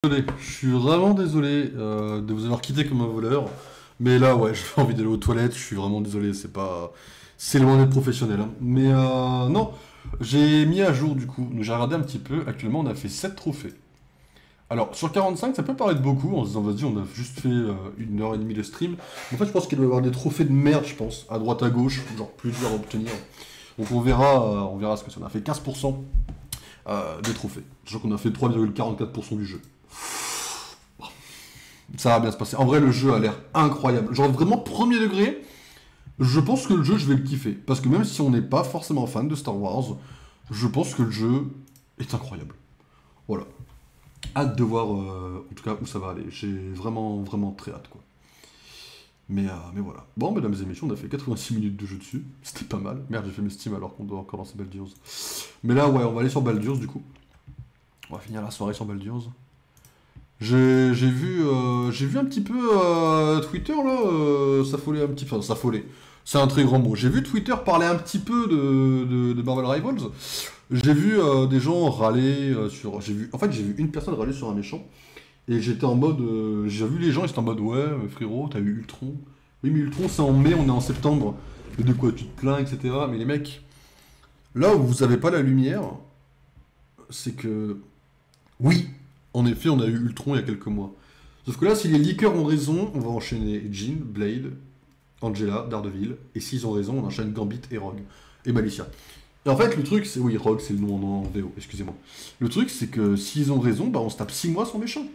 Désolé, je suis vraiment désolé de vous avoir quitté comme un voleur. Mais là, ouais, j'ai envie d'aller aux toilettes, je suis vraiment désolé, c'est pas. C'est loin d'être professionnel, hein. Mais non, j'ai mis à jour du coup. J'ai regardé un petit peu, actuellement on a fait 7 trophées. Alors, sur 45, ça peut paraître beaucoup en se disant, vas-y, on a juste fait 1 heure et demie de stream. En fait, je pense qu'il doit y avoir des trophées de merde, je pense, à droite à gauche, genre plus dur à obtenir. Donc on verra ce que ça. On a fait 15% des trophées. Sachant qu'on a fait 3,44% du jeu. Ça va bien se passer. En vrai, le jeu a l'air incroyable. Genre vraiment premier degré, je pense que le jeu, je vais le kiffer. Parce que même si on n'est pas forcément fan de Star Wars, je pense que le jeu est incroyable. Voilà. Hâte de voir en tout cas où ça va aller. J'ai vraiment, vraiment très hâte quoi. Mais voilà. Bon, mesdames et messieurs, on a fait 86 minutes de jeu dessus. C'était pas mal. Merde, j'ai fait mes Steam alors qu'on doit encore lancer Baldur's. Mais là, ouais, on va aller sur Baldur's du coup. On va finir la soirée sur Baldur's. J'ai vu un petit peu Twitter là, s'affoler un petit peu. Enfin, s'affoler. C'est un très grand mot. J'ai vu Twitter parler un petit peu de Marvel Rivals. J'ai vu des gens râler sur. J'ai vu une personne râler sur un méchant. Et j'étais en mode. J'ai vu les gens, ils étaient en mode ouais, frérot, t'as eu Ultron. Oui, mais Ultron c'est en mai, on est en septembre. Et de quoi tu te plains, etc. Mais les mecs, là où vous avez pas la lumière, c'est que. Oui, en effet, on a eu Ultron il y a quelques mois. Sauf que là, si les leakers ont raison, on va enchaîner Jean, Blade, Angela, Daredevil. Et s'ils ont raison, on enchaîne Gambit et Rogue. Et Malicia. Et en fait, le truc, c'est. Oui, Rogue, c'est le nom en VO, excusez-moi. Le truc, c'est que s'ils ont raison, bah on se tape 6 mois sans méchant.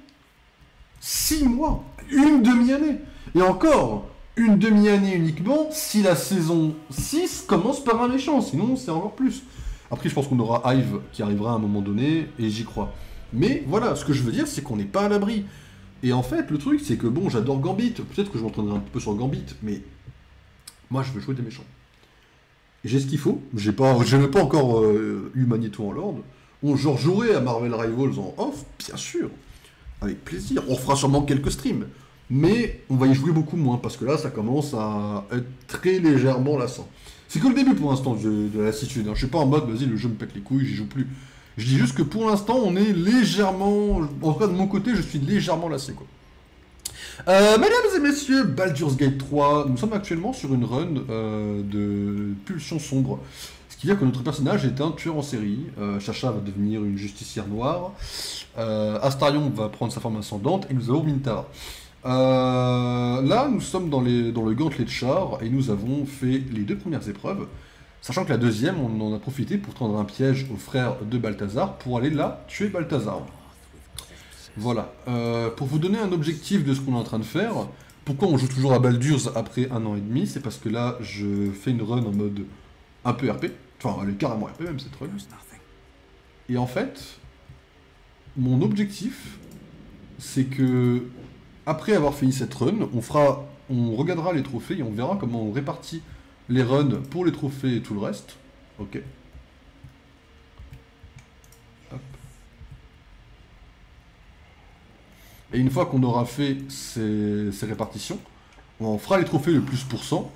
6 mois, une demi-année. Et encore, une demi-année uniquement si la saison 6 commence par un méchant, sinon c'est encore plus. Après, je pense qu'on aura Hive qui arrivera à un moment donné, et j'y crois. Mais voilà, ce que je veux dire, c'est qu'on n'est pas à l'abri. Et en fait, le truc, c'est que bon, j'adore Gambit, peut-être que je m'entraînerai un peu sur Gambit, mais moi, je veux jouer des méchants. J'ai ce qu'il faut, j'ai même pas encore eu Magneto en Lord. Bon, genre, jouerai à Marvel Rivals en off, bien sûr. Avec plaisir. On fera sûrement quelques streams. Mais on va y jouer beaucoup moins parce que là, ça commence à être très légèrement lassant. C'est que le début pour l'instant de la lassitude. Hein. Je suis pas en mode, vas-y, le jeu me pète les couilles, j'y joue plus. Je dis juste que pour l'instant, on est légèrement. En tout cas, de mon côté, je suis légèrement lassé, quoi. Mesdames et messieurs, Baldur's Gate 3, nous sommes actuellement sur une run de pulsion sombre. Ce qui veut dire que notre personnage est un tueur en série. Chacha va devenir une justicière noire. Astarion va prendre sa forme ascendante et nous avons Mintara. Là, nous sommes dans le gantelet de char et nous avons fait les 2 premières épreuves. Sachant que la deuxième, on en a profité pour tendre un piège au frère de Balthazar pour aller là tuer Balthazar. Voilà. Pour vous donner un objectif de ce qu'on est en train de faire, pourquoi on joue toujours à Baldur's après 1 an et demi, c'est parce que là, je fais une run en mode un peu RP. Enfin, elle est carrément RP même cette run. Et en fait, mon objectif, c'est que après avoir fini cette run, on regardera les trophées et on verra comment on répartit les runs pour les trophées et tout le reste. Ok. Hop. Et une fois qu'on aura fait ces répartitions, on fera les trophées le plus pour cent.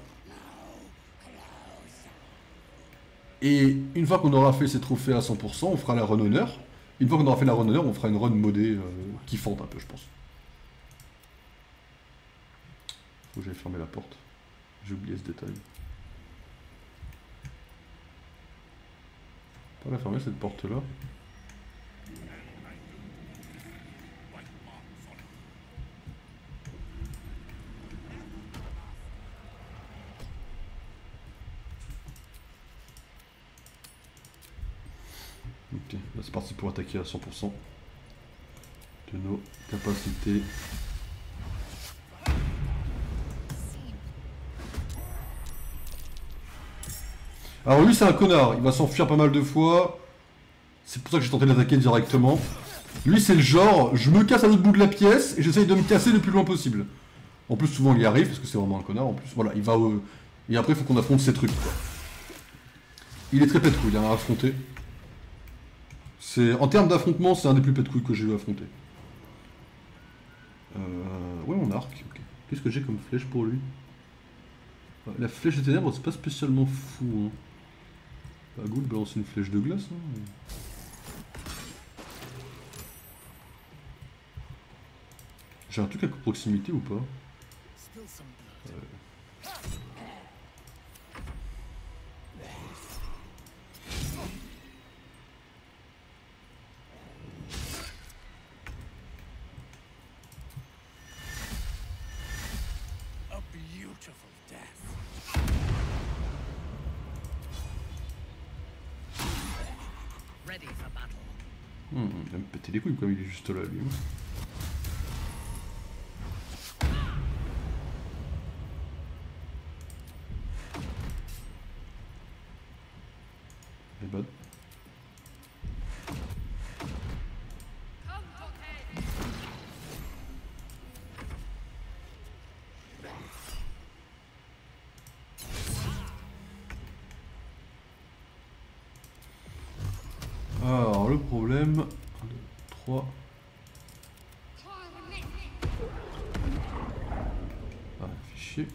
Et une fois qu'on aura fait ces trophées à 100%, on fera la run honneur. Une fois qu'on aura fait la run honneur, on fera une run modée qui fente un peu, je pense. Faut que j'aille fermer la porte. J'ai oublié ce détail. Pas la fermer cette porte là. Ok, là c'est parti pour attaquer à 100% de nos capacités. Alors lui c'est un connard, il va s'enfuir pas mal de fois. C'est pour ça que j'ai tenté d'attaquer directement. Lui c'est le genre, je me casse à l'autre bout de la pièce et j'essaye de me casser le plus loin possible. En plus souvent il y arrive parce que c'est vraiment un connard en plus. Voilà, il va... Et après il faut qu'on affronte ces trucs quoi. Il est très pète-couille à affronter. En termes d'affrontement, c'est un des plus pète-couilles que j'ai eu à affronter. Ouais mon arc, ok. Qu'est-ce que j'ai comme flèche pour lui? La flèche des ténèbres c'est pas spécialement fou hein. Pas goût de balancer une flèche de glace hein. J'ai un truc à proximité ou pas? Il va me péter les couilles comme il est juste là lui. Elle est bonne. Alors le problème... 1, 2, 3... Ah, fichier.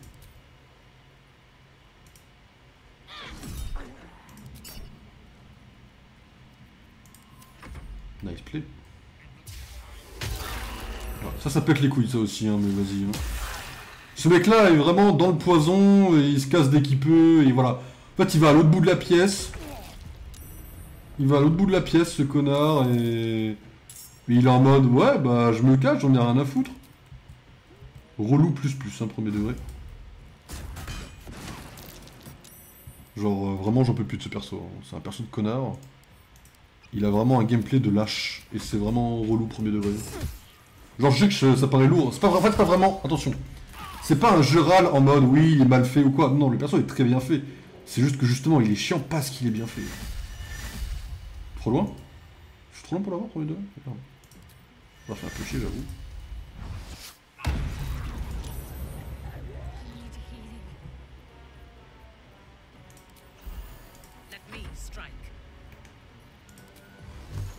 Nice play. Voilà, ça pète les couilles ça aussi, hein, mais vas-y. Hein. Ce mec là est vraiment dans le poison, et il se casse dès qu'il peut, et voilà. En fait il va à l'autre bout de la pièce. Il va à l'autre bout de la pièce ce connard, et il est en mode ouais bah je me cache, j'en ai rien à foutre. Relou plus plus, hein, premier degré. Genre vraiment j'en peux plus de ce perso, hein. C'est un perso de connard. Il a vraiment un gameplay de lâche, et c'est vraiment relou premier degré. Genre je sais que ça paraît lourd, c'est pas, en fait pas vraiment, attention. C'est pas un jeu râle en mode oui il est mal fait ou quoi, non le perso est très bien fait. C'est juste que justement il est chiant parce qu'il est bien fait. Trop loin? Je suis trop loin pour l'avoir premier degré? Merde. Ça fait un peu chier j'avoue.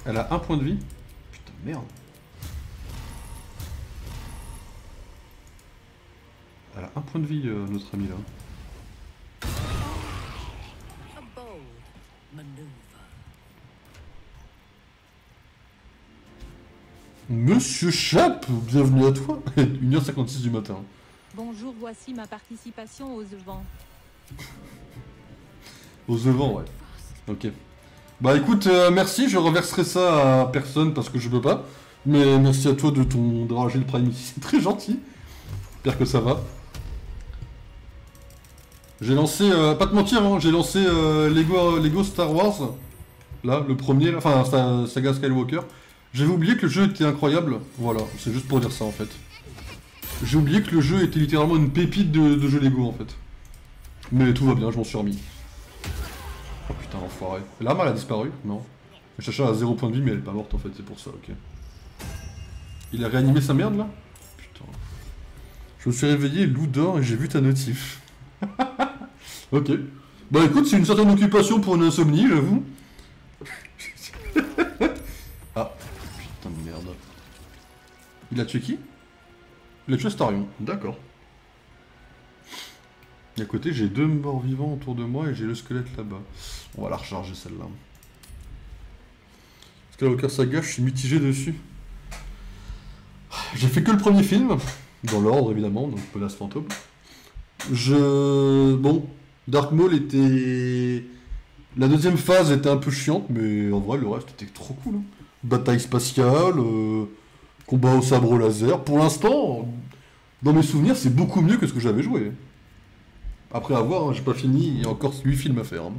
Elle a un point de vie? Putain merde. Elle a un point de vie notre ami là. Monsieur Chap, bienvenue à toi. 1h56 du matin. Bonjour, voici ma participation aux events. Aux events, ouais. Ok. Bah écoute, merci, je reverserai ça à personne parce que je peux pas. Mais merci à toi d'avoir lâché le Prime ici, c'est très gentil. J'espère que ça va. J'ai lancé, pas te mentir, hein, j'ai lancé Lego Star Wars. Là, le premier, là, enfin Saga Skywalker. J'avais oublié que le jeu était incroyable. Voilà, c'est juste pour dire ça en fait. J'ai oublié que le jeu était littéralement une pépite de jeu Lego en fait. Mais tout va bien, je m'en suis remis. Oh putain, l'enfoiré. L'arme elle a disparu? Non. Chacha a 0 point de vie mais elle est pas morte en fait, c'est pour ça, ok. Il a réanimé sa merde là? Putain. Je me suis réveillé, loup d'or et j'ai vu ta notif. Ok. Bah écoute, c'est une certaine occupation pour une insomnie, j'avoue. Ah, putain de merde. Il a tué qui? Il a tué Starion, d'accord. Et à côté, j'ai 2 morts vivants autour de moi et j'ai le squelette là-bas. On va la recharger celle-là. Skywalker Saga, je suis mitigé dessus. J'ai fait que le premier film, dans l'ordre évidemment, donc Menace Fantôme. Bon, Dark Maul était... La deuxième phase était un peu chiante, mais en vrai le reste était trop cool. Hein. Bataille spatiale, combat au sabre laser. Pour l'instant, dans mes souvenirs, c'est beaucoup mieux que ce que j'avais joué. Après avoir, hein, j'ai pas fini, il y a encore 8 films à faire. Hein.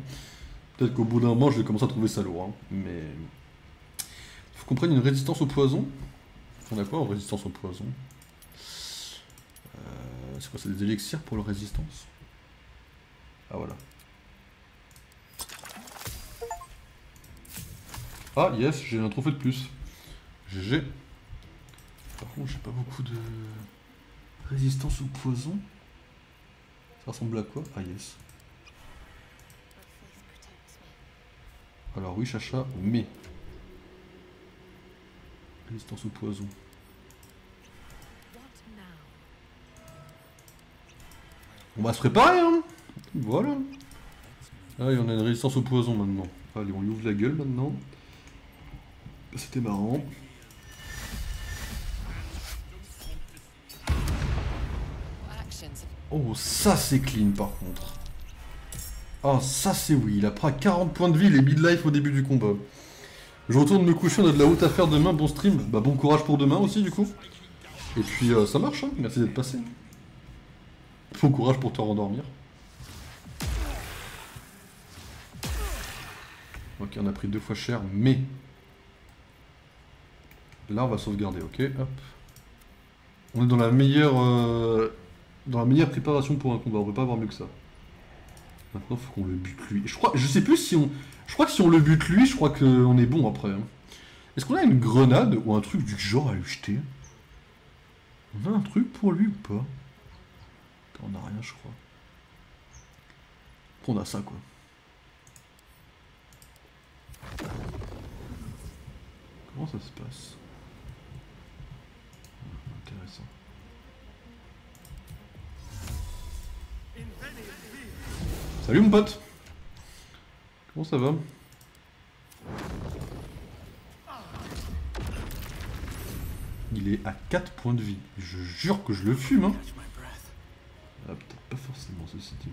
Peut-être qu'au bout d'un moment, je vais commencer à trouver ça lourd. Hein. Mais... Faut qu'on prenne une résistance au poison. On a quoi en résistance au poison? C'est quoi, c'est des élixirs pour leur résistance? Ah voilà. Ah yes, j'ai un trophée de plus. GG. Par contre, j'ai pas beaucoup de résistance au poison. Ça ressemble à quoi? Ah yes. Alors oui, Chacha, mais... Résistance au poison. On va se préparer, hein. Voilà. Ah, et on a une résistance au poison maintenant. Allez, on lui ouvre la gueule maintenant. C'était marrant. Oh, ça c'est clean par contre. Ah, ça c'est oui, il a pris 40 points de vie, les midlife au début du combat. Je retourne me coucher, on a de la route à faire demain, bon stream. Bah bon courage pour demain aussi du coup. Et puis ça marche, hein, merci d'être passé. Bon courage pour te rendormir. Ok, on a pris 2 fois cher, mais... Là on va sauvegarder, ok, hop. On est dans la meilleure préparation pour un combat, on peut pas avoir mieux que ça. Maintenant faut qu'on le bute lui. Je sais plus si on... Je crois que si on le bute lui, je crois qu'on est bon après. Hein. Est-ce qu'on a une grenade ou un truc du genre à lui jeter? On a un truc pour lui ou pas? On a rien je crois. On a ça quoi. Comment ça se passe? Intéressant. Salut mon pote. Comment ça va? Il est à 4 points de vie. Je jure que je le fume hein. Ah peut-être pas forcément ceci dit.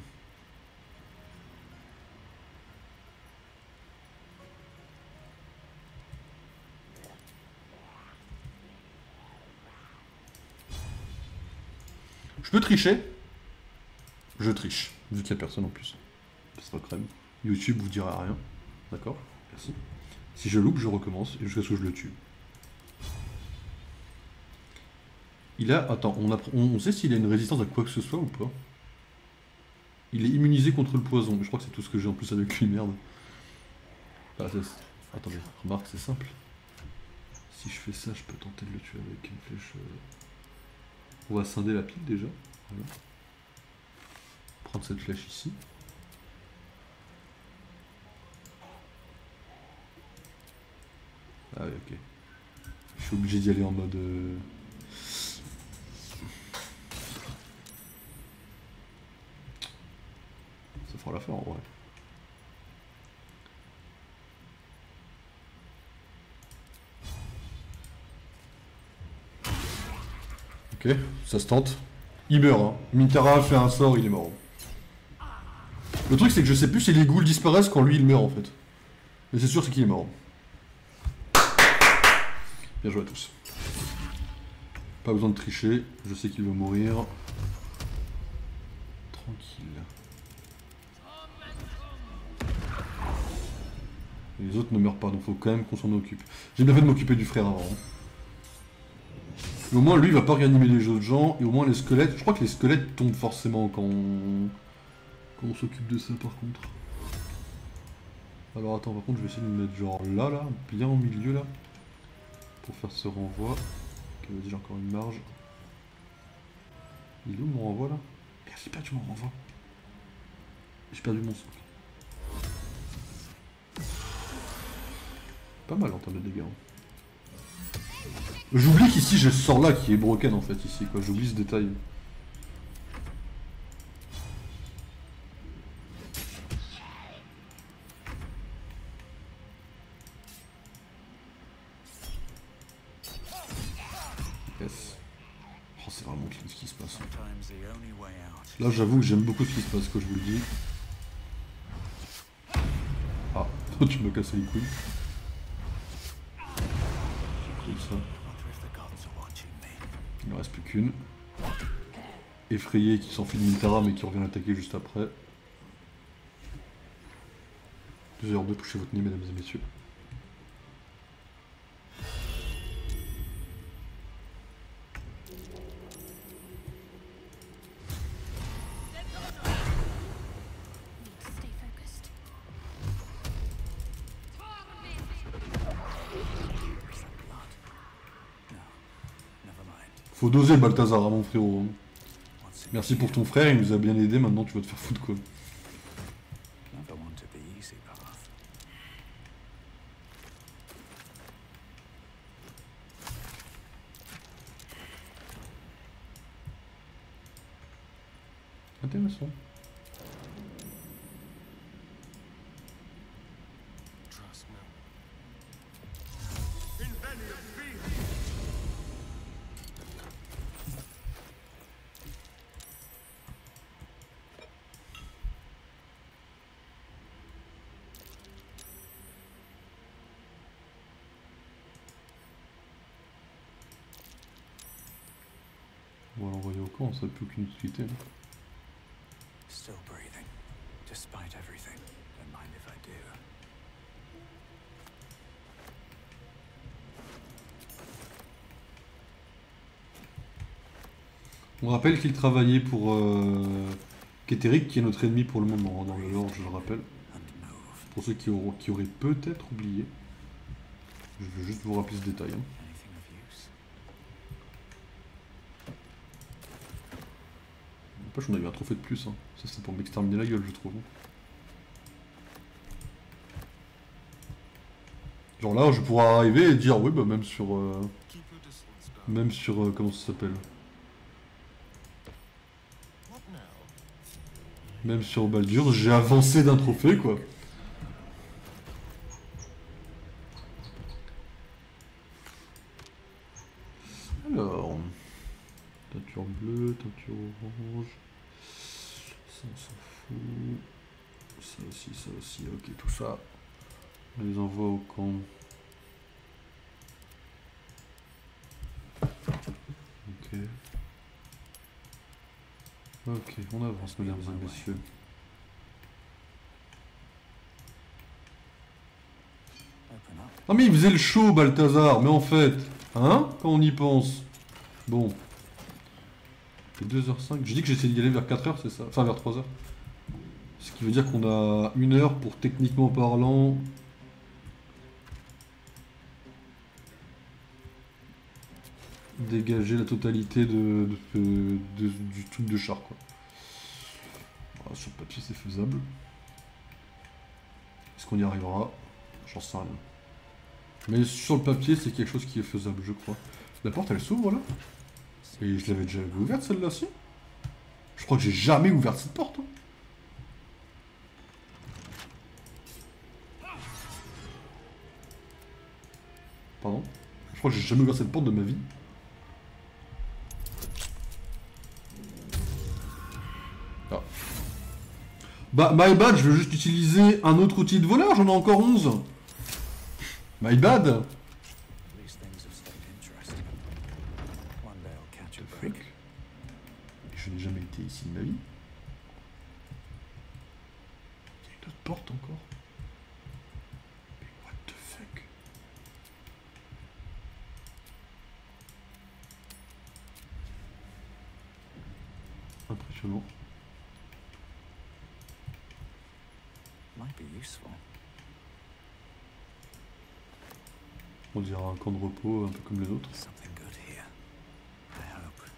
Je peux tricher? Je triche, vu qu'il n'y a personne en plus. Ce sera crème. YouTube vous dira rien. D'accord? Merci. Si je loupe, je recommence jusqu'à ce que je le tue. Il a... Attends, on sait s'il a une résistance à quoi que ce soit ou pas? Il est immunisé contre le poison, mais je crois que c'est tout ce que j'ai en plus avec lui, merde. Ah, attendez, remarque, c'est simple. Si je fais ça, je peux tenter de le tuer avec une flèche... On va scinder la pile déjà. Voilà. Prendre cette flèche ici. Ah oui, ok. Je suis obligé d'y aller en mode... Ça fera l'affaire en vrai. Ok, ça se tente. Il meurt, hein. Mintara fait un sort, il est mort. Le truc, c'est que je sais plus si les ghouls disparaissent quand lui il meurt en fait. Mais c'est sûr, c'est qu'il est mort. Bien joué à tous. Pas besoin de tricher, je sais qu'il va mourir. Tranquille. Et les autres ne meurent pas, donc faut quand même qu'on s'en occupe. J'ai bien fait de m'occuper du frère avant. Mais au moins lui il va pas réanimer les autres gens, et au moins les squelettes, je crois que les squelettes tombent forcément quand on s'occupe de ça par contre. Alors attends, par contre je vais essayer de me mettre genre là, bien au milieu là, pour faire ce renvoi. Ok, vas-y, j'ai encore une marge. Il est où mon renvoi là? Merde, j'ai perdu mon renvoi. J'ai perdu mon souk. Pas mal en termes de dégâts. Hein. J'oublie qu'ici j'ai ce sort là qui est broken en fait ici quoi, j'oublie ce détail. Yes. Oh c'est vraiment clean ce qui se passe. Là j'avoue que j'aime beaucoup ce qui se passe, que je vous le dis. Ah, tu me casses les couilles. J'ai pris ça. Il ne reste plus qu'une. Effrayé qui s'enfuit de Mintara mais qui revient attaquer juste après. 2 heures de toucher votre nez mesdames et messieurs. Faut doser Balthazar, hein, mon frérot. Merci pour ton frère, il nous a bien aidé, maintenant tu vas te faire foutre quoi. Intéressant. On va l'envoyer au camp, ça n'a plus aucune utilité. Still breathing, despite everything. Don't mind if I do. On rappelle qu'il travaillait pour Keterik, qui est notre ennemi pour le moment, hein, dans le lore, je le rappelle. And move. Pour ceux qui auraient peut-être oublié. Je veux juste vous rappeler ce détail. Hein. Anything of use? N'empêche, on a eu un trophée de plus. Hein. Ça, c'est pour m'exterminer la gueule, je trouve. Genre là, je pourrais arriver et dire, oui, bah même sur... comment ça s'appelle? Même sur Baldur, j'ai avancé d'un trophée, quoi. Alors... Teinture bleue, teinture orange... Ça, on s'en fout... Ça aussi, ok, tout ça... On les envoie au camp. Ok. Ok, on avance, mesdames et messieurs. Open up. Ah mais il faisait le show, Balthazar, mais en fait, hein, quand on y pense. Bon. C'est 2h05, j'ai dit que j'essayais d'y aller vers 4h, c'est ça? Enfin vers 3h. Ce qui veut dire qu'on a 1 heure pour, techniquement parlant... dégager la totalité du truc de char, quoi. Voilà, sur le papier c'est faisable. Est-ce qu'on y arrivera? J'en sais rien. Mais sur le papier c'est quelque chose qui est faisable, je crois. La porte elle s'ouvre là? Et je l'avais déjà ouverte celle-là aussi? Je crois que j'ai jamais ouvert cette porte. Hein. Pardon? Je crois que j'ai jamais ouvert cette porte de ma vie. Ah. Bah, my bad, je veux juste utiliser un autre outil de voleur, j'en ai encore 11. My bad. These things have stayed interesting. One day I'll catch a Fuck. break. Je n'ai jamais été ici de ma vie. Il y a une autre porte encore. Mais what the fuck? Impressionnant. Might be useful. On dirait un camp de repos un peu comme les autres. Something good here. I hope.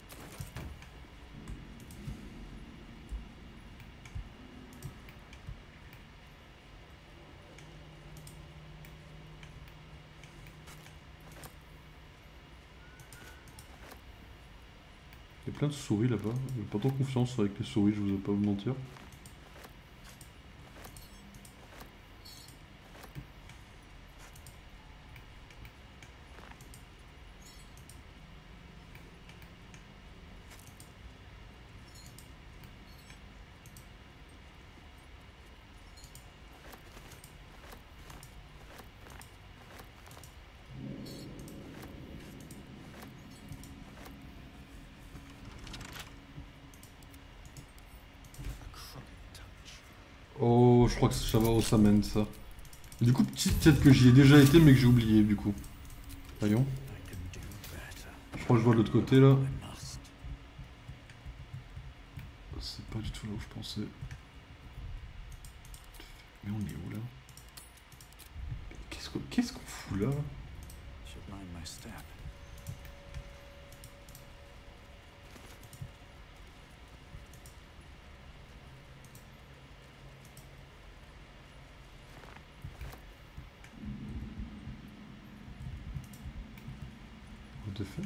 Il y a plein de souris là-bas. J'ai pas trop confiance avec les souris, je vous ai pas vous mentir. Oh, je crois que ça va où ça mène ça. Du coup, peut-être que j'y ai déjà été mais que j'ai oublié du coup. Voyons. I can do better. Je crois que je vois de l'autre côté là. I must. C'est pas du tout là où je pensais. Mais on est où là? Qu'est-ce qu'on fout là? Should mind my step. What the fuck?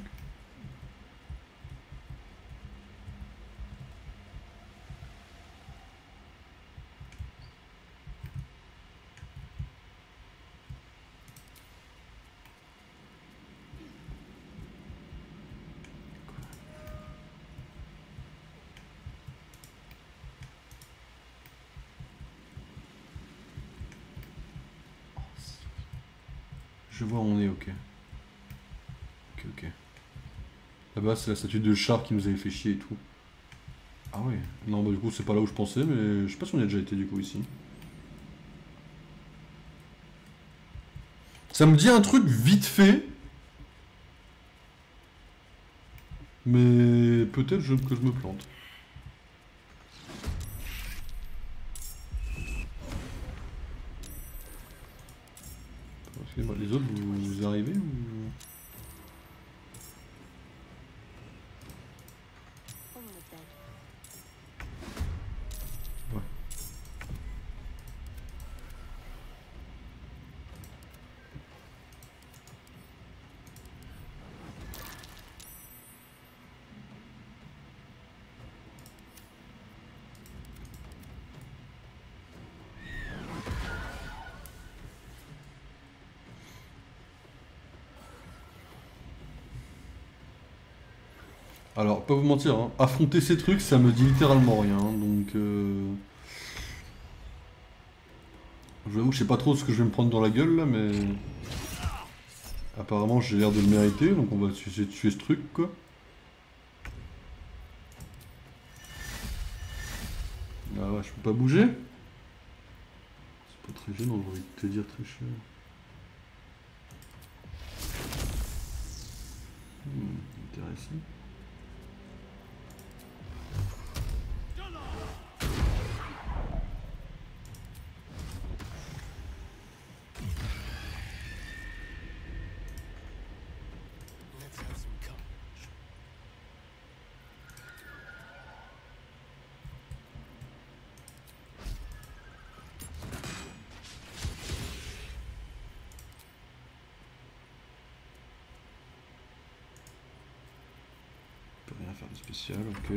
Je vois où on est, ok. Ok. Là-bas, c'est la statue de Char qui nous avait fait chier et tout. Ah ouais. Non, bah du coup, c'est pas là où je pensais, mais je sais pas si on y a déjà été du coup ici. Ça me dit un truc vite fait. Mais peut-être que je me plante. Excusez-moi, les autres, vous arrivez ou... Ouais. Alors, pas vous mentir, hein, affronter ces trucs, ça me dit littéralement rien, donc... Je vous avoue que je sais pas trop ce que je vais me prendre dans la gueule, là, mais... Apparemment, j'ai l'air de le mériter, donc on va essayer de tuer ce truc, quoi. Ah ouais, je peux pas bouger. C'est pas très gênant, j'ai envie de te dire très cher. Intéressant. On peut rien faire de spécial, ok.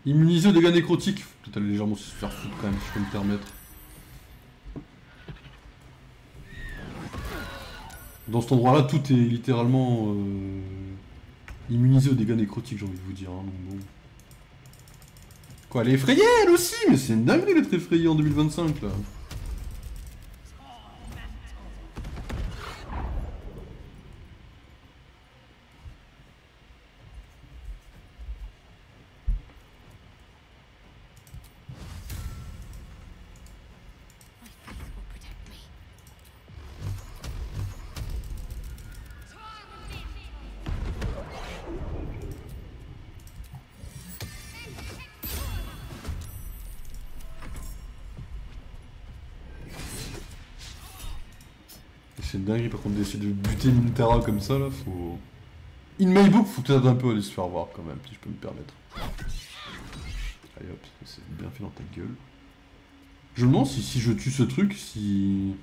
Immunisé aux dégâts nécrotiques. Peut-être aller légèrement se faire foutre quand même, si je peux me permettre. Dans cet endroit-là, tout est littéralement immunisé aux dégâts nécrotiques, j'ai envie de vous dire. Hein, donc bon. Quoi, elle est effrayée elle aussi? Mais c'est une dinguerie d'être effrayée en 2025 là. C'est une dinguerie par contre d'essayer de buter Mintara comme ça là, faut... In my book, faut peut-être un peu aller se faire voir quand même, si je peux me permettre. Allez hop, c'est bien fait dans ta gueule. Je me demande si je tue ce truc, si...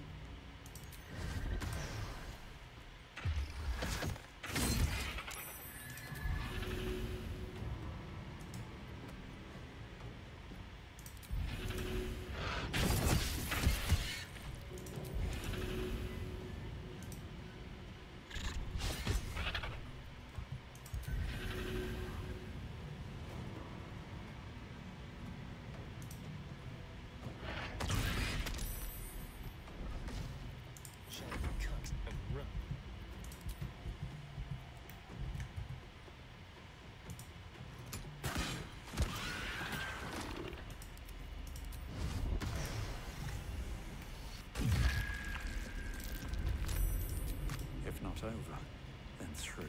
If not over, then through.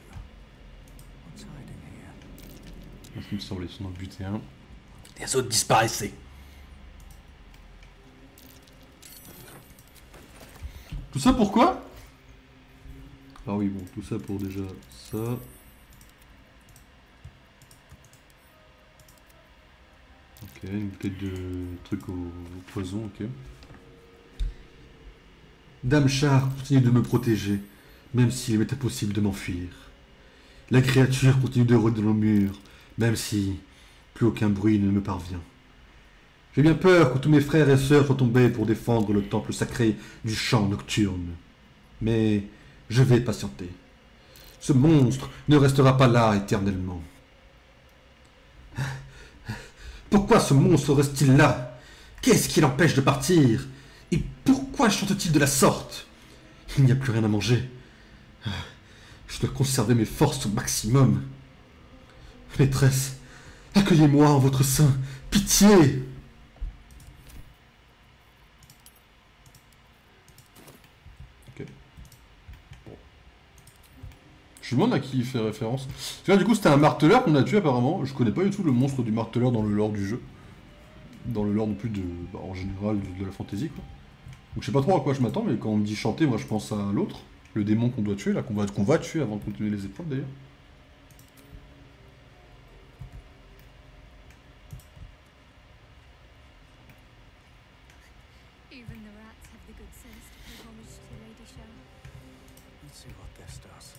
What's hiding here? Il me semblait qu'ils en ont buté un. Les autres disparaissaient. Tout ça pourquoi? Ah oui, bon, tout ça pour déjà ça. Ok, une bouteille de truc au poison, ok. Dame Char continue de me protéger, même s'il m'est impossible de m'enfuir. La créature continue de rôder dans nos murs, même si plus aucun bruit ne me parvient. J'ai bien peur que tous mes frères et sœurs soient tombés pour défendre le temple sacré du chant nocturne. Mais je vais patienter. Ce monstre ne restera pas là éternellement. Pourquoi ce monstre reste-t-il là? Qu'est-ce qui l'empêche de partir? Et pourquoi chante-t-il de la sorte? Il n'y a plus rien à manger. Je dois conserver mes forces au maximum. Maîtresse, accueillez-moi en votre sein. Pitié! Ok. Bon. Je me demande à qui il fait référence. Tu vois, du coup, c'était un marteleur qu'on a tué apparemment. Je connais pas du tout le monstre du marteleur dans le lore du jeu. Dans le lore non plus de, bah, en général de la fantasy, quoi. Donc je sais pas trop à quoi je m'attends, mais quand on me dit chanter, moi je pense à l'autre. Le démon qu'on doit tuer, là, qu'on va tuer avant de continuer les épreuves d'ailleurs. Even the rats have the good sense to pay homage to Lady Shell. Let's see what this does.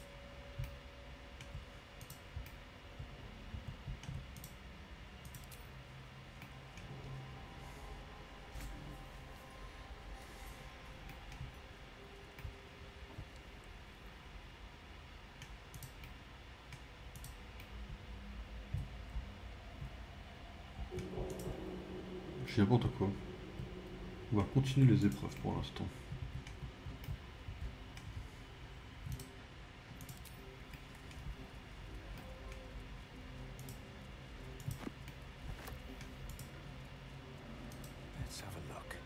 Je dis n'importe quoi. On va continuer les épreuves pour l'instant. Let's have a look.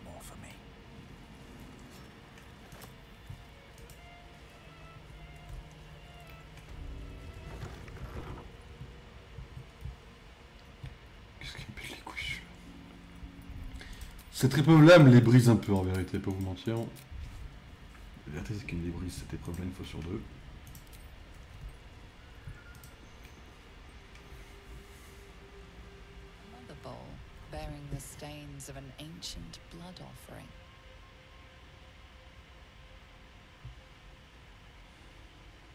More for me. Qu'est-ce qui me pète les couilles celui-là? Cette épreuve-là me les brise un peu en vérité, pas vous mentir. La vérité c'est qu'il me les brise cette épreuve-là une fois sur deux. Another bowl bearing the stains of an ancient blood offering.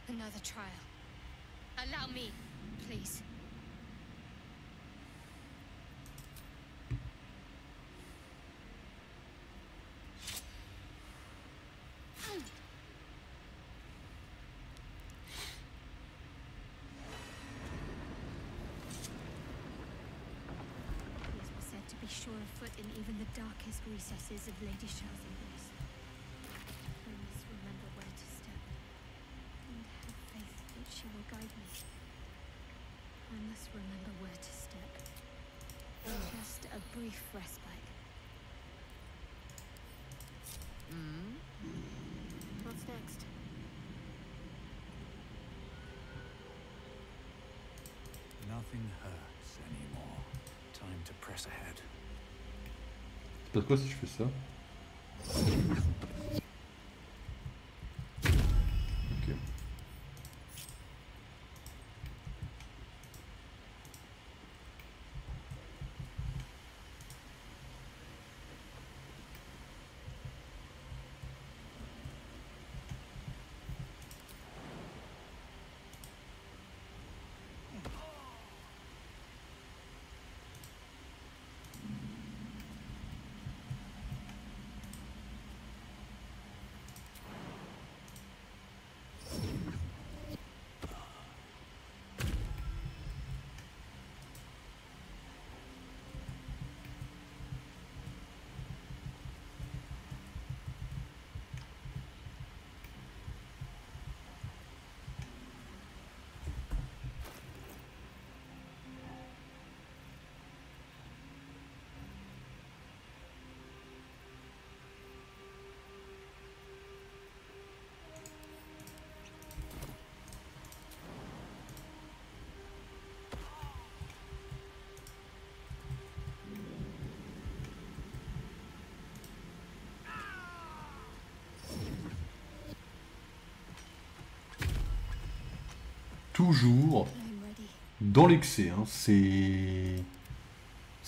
Another trial. Allow me, please. These were said to be sure of foot in even the darkest recesses of Lady Shell's embrace. I must remember where to step, and have faith that she will guide me. I must remember where to step. Just a brief respite. What's next? Nothing hurts anymore. Time to press ahead. C'est pas quoi si je fais ça? Ok. Toujours I'm ready. dans l'excès, hein. C'est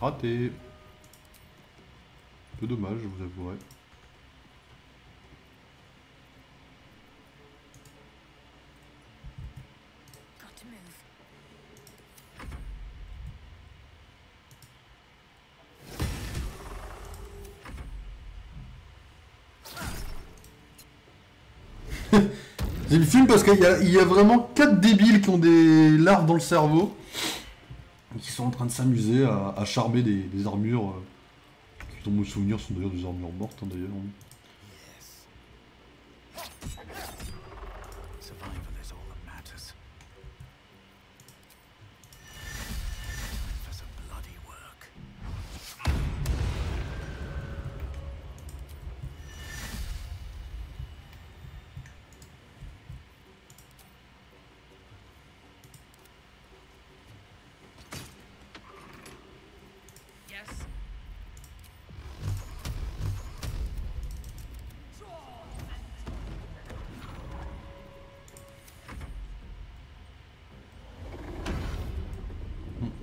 Raté. Peu dommage, je vous avouerai. Got to move. C'est le film parce qu'il y a vraiment 4 débiles qui ont des larves dans le cerveau. Et qui sont en train de s'amuser à charmer des armures. Qui, dans mes souvenirs, sont d'ailleurs des armures mortes, hein, d'ailleurs. Yes. Survival is all that matters. For some bloody work.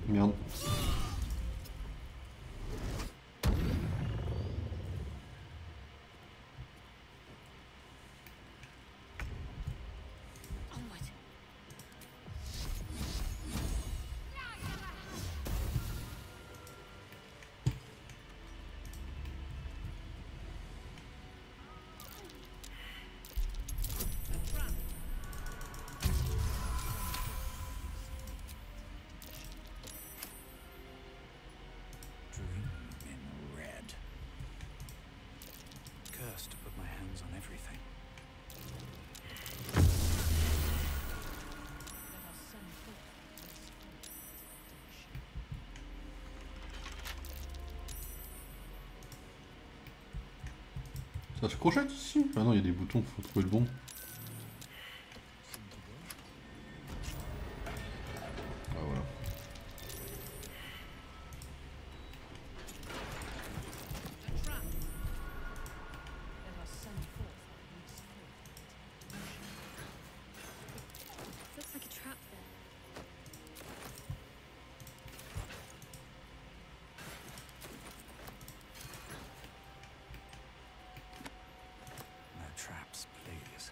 Merde. Onward. Dream in red. Cursed to put my hands on everything. Ça se crochette ici? Ah non, il y a des boutons, faut trouver le bon. Ah voilà. Looks like a trap there. No traps, please.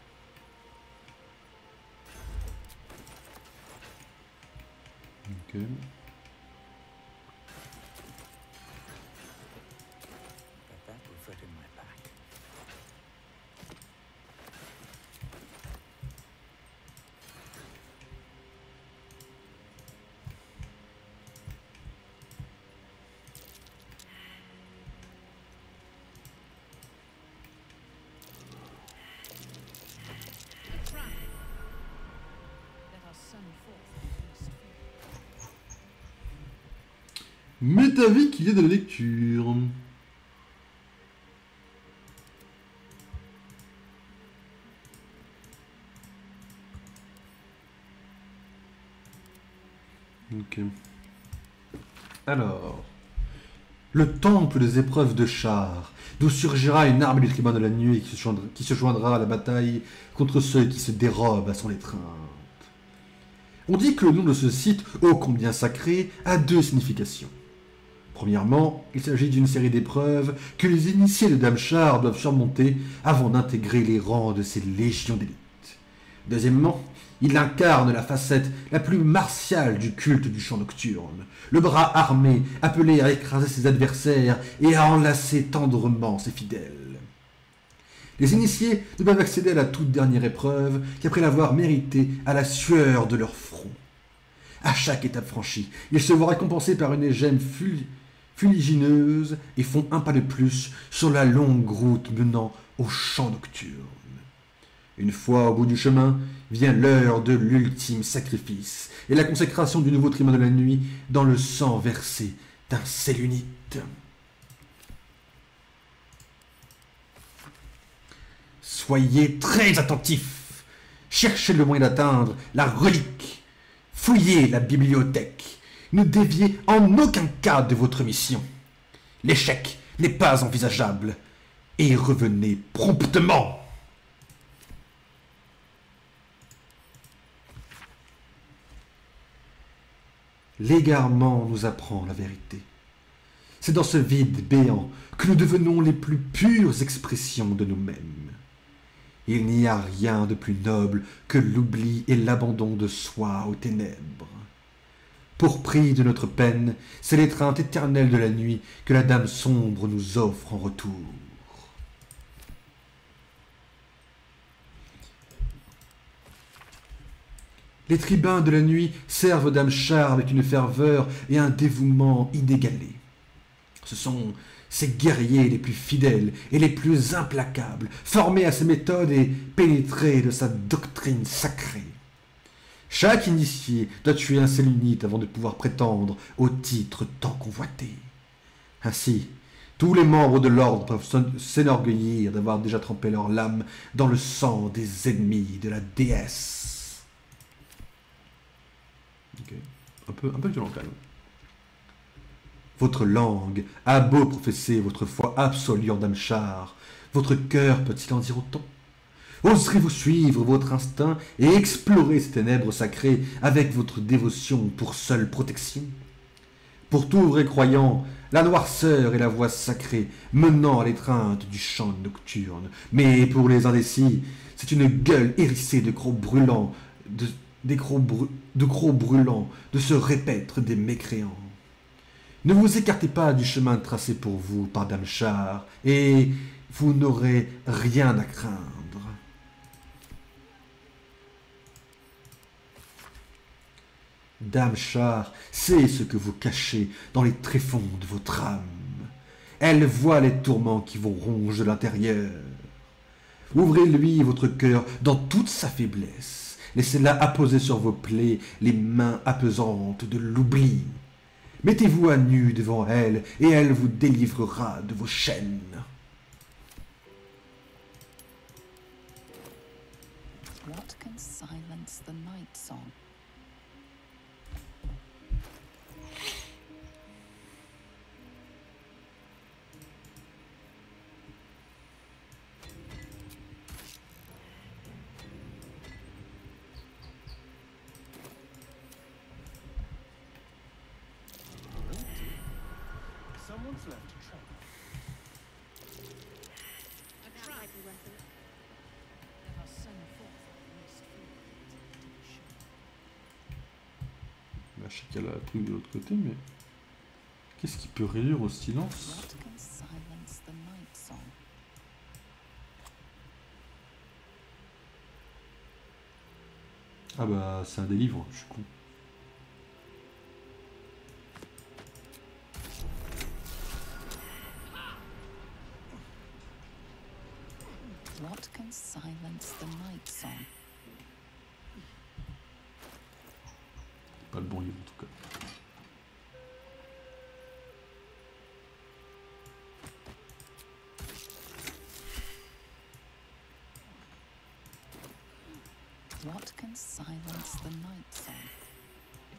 Ok. Bet that will fit in my pack. Mets ta vie qu'il y a de la lecture. Ok. Alors. Le temple des épreuves de char, d'où surgira une arme du tribunal de la nuit qui se joindra à la bataille contre ceux qui se dérobent à son étreinte. On dit que le nom de ce site, ô combien sacré, a deux significations. Premièrement, il s'agit d'une série d'épreuves que les initiés de Damchar doivent surmonter avant d'intégrer les rangs de ces légions d'élite. Deuxièmement, il incarne la facette la plus martiale du culte du chant nocturne, le bras armé appelé à écraser ses adversaires et à enlacer tendrement ses fidèles. Les initiés ne peuvent accéder à la toute dernière épreuve qu'après l'avoir méritée à la sueur de leur front. À chaque étape franchie, ils se voient récompensés par une gemme fuligineuse et font un pas de plus sur la longue route menant au chant nocturne. Une fois au bout du chemin, vient l'heure de l'ultime sacrifice et la consécration du nouveau tribunal de la nuit dans le sang versé d'un Sélunite. Soyez très attentifs. Cherchez le moyen d'atteindre la relique. Fouillez la bibliothèque. Ne déviez en aucun cas de votre mission. L'échec n'est pas envisageable. Et revenez promptement. L'égarement nous apprend la vérité. C'est dans ce vide béant que nous devenons les plus pures expressions de nous-mêmes. Il n'y a rien de plus noble que l'oubli et l'abandon de soi aux ténèbres. Pour prix de notre peine, c'est l'étreinte éternelle de la nuit que la dame sombre nous offre en retour. Les tribuns de la nuit servent Dame Char avec une ferveur et un dévouement inégalés. Ce sont ces guerriers les plus fidèles et les plus implacables, formés à ses méthodes et pénétrés de sa doctrine sacrée. Chaque initié doit tuer un Sélénite avant de pouvoir prétendre au titre tant convoité. Ainsi, tous les membres de l'ordre peuvent s'enorgueillir d'avoir déjà trempé leur lame dans le sang des ennemis de la déesse. Ok, un peu violent quand même. Votre langue a beau professer votre foi absolue en Dame Char, votre cœur peut-il en dire autant? Oserez-vous suivre votre instinct et explorer ces ténèbres sacrées avec votre dévotion pour seule protection? Pour tout vrai croyant, la noirceur est la voie sacrée menant à l'étreinte du chant nocturne. Mais pour les indécis, c'est une gueule hérissée de crocs brûlants, de crocs brûlants, de se répète des mécréants. Ne vous écartez pas du chemin tracé pour vous par Dame Char, et vous n'aurez rien à craindre. Dame Char sait ce que vous cachez dans les tréfonds de votre âme. Elle voit les tourments qui vous rongent de l'intérieur. Ouvrez-lui votre cœur dans toute sa faiblesse. Laissez-la apposer sur vos plaies les mains apaisantes de l'oubli. Mettez-vous à nu devant elle, et elle vous délivrera de vos chaînes. What can silence the night song? Someone's left a trail. A tribal weapon. Let us send forth our least few. Bah, je sais qu'il y a la truc de l'autre côté, mais... Qu'est-ce qui peut réduire au silence? What can silence the night song? Ah bah, c'est un des livres, je suis con. What can silence the night song? Pas le bon livre en tout cas. What can silence the night song?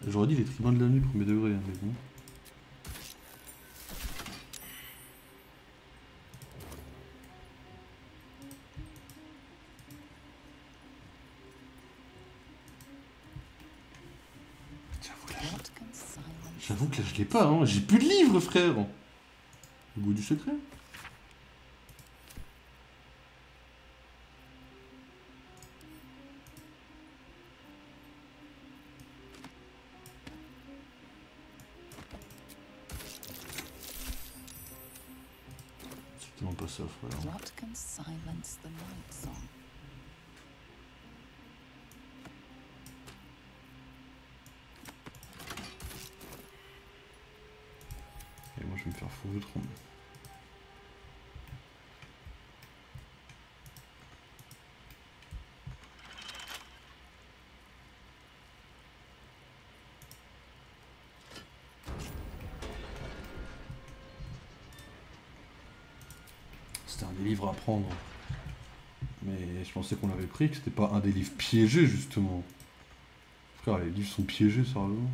J'aurais dit les tribuns de la nuit, premier degré, hein, mais bon. What can silence J'avoue que là je l'ai pas, hein. J'ai plus de livres, frère. Le goût du secret. C'est tellement pas ça, frère. What can silence the night song? Et moi je vais me faire foutre. C'était un des livres à prendre. Mais je pensais qu'on l'avait pris, que c'était pas un des livres piégés justement. Frère, les livres sont piégés, sérieusement.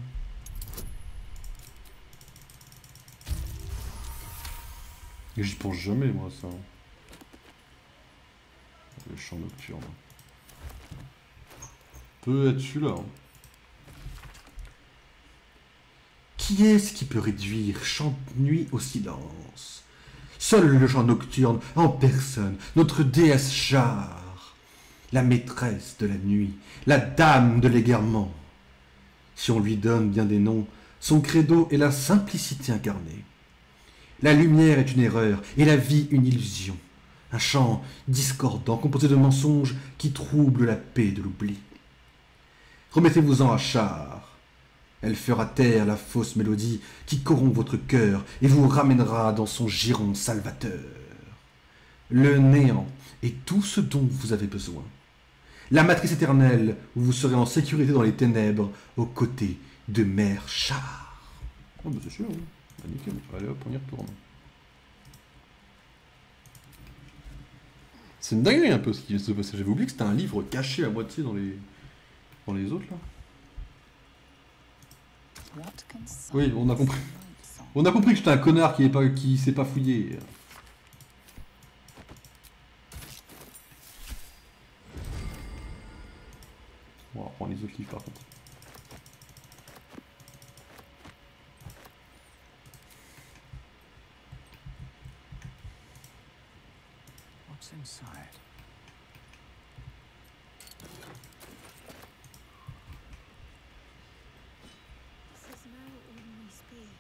Et j'y pense jamais, moi, ça. Le chant nocturne. Peut être celui-là. Hein. Qui est-ce qui peut réduire chant de nuit au silence? Seul le chant nocturne en personne, notre déesse Char, la maîtresse de la nuit, la dame de l'égarement. Si on lui donne bien des noms, son credo est la simplicité incarnée. La lumière est une erreur et la vie une illusion. Un chant discordant composé de mensonges qui troublent la paix de l'oubli. Remettez-vous-en à Char. Elle fera taire la fausse mélodie qui corrompt votre cœur et vous ramènera dans son giron salvateur. Le néant est tout ce dont vous avez besoin. La matrice éternelle où vous serez en sécurité dans les ténèbres aux côtés de Mère Char. Oh bah c'est sûr, hein. Bah, nickel. Allez hop, on y retourne. C'est une dinguerie un peu ce qui vient de se passer. J'avais oublié que c'était un livre caché à moitié dans les autres là. What can Oui, on a compris. silence on- On a compris que j'étais un connard qui s'est pas fouillé. On va reprendre les autres livres par contre. What's inside? This is no ordinary spear.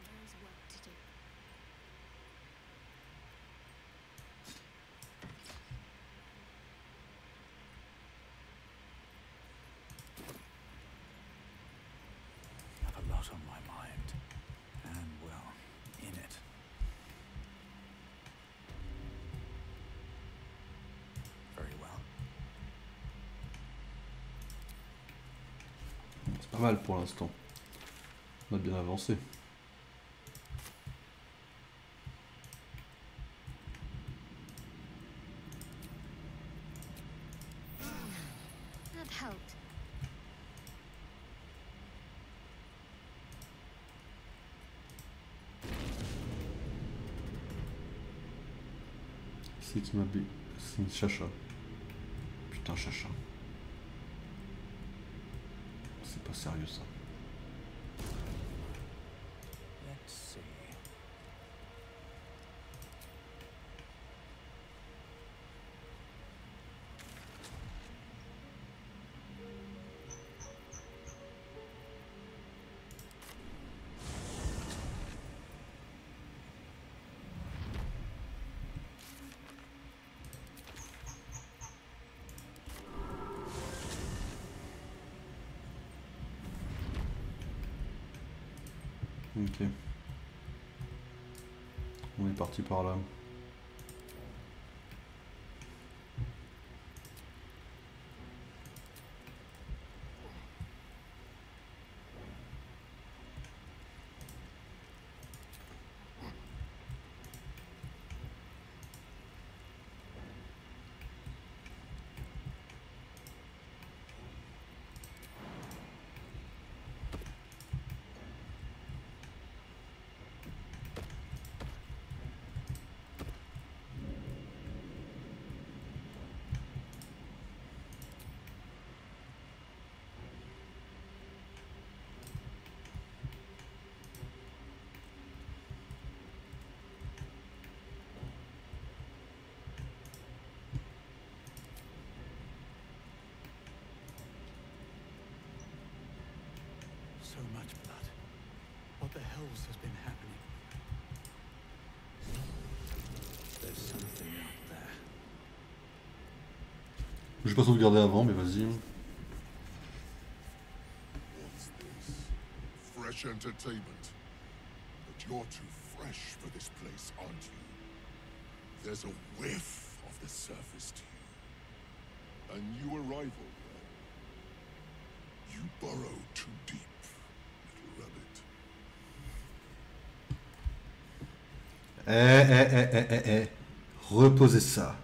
There's work to do. I've a lot on my mind. And, well, in it. Very well. C'est pas mal pour l'instant. On a bien avancé. That helped. C'est qui m'a bé... C'est une chacha. Putain, chacha. C'est pas sérieux ça. Let's see. Ok. On est parti par là. So much blood. What the hells has been happening? There's something out there. J'ai pas sauvegardé avant, mais vas-y. What's this? Fresh entertainment. But you're too fresh for this place, aren't you? There's a whiff of the surface to you. A new arrival, then. You burrow too deep, little rabbit. Reposez ça.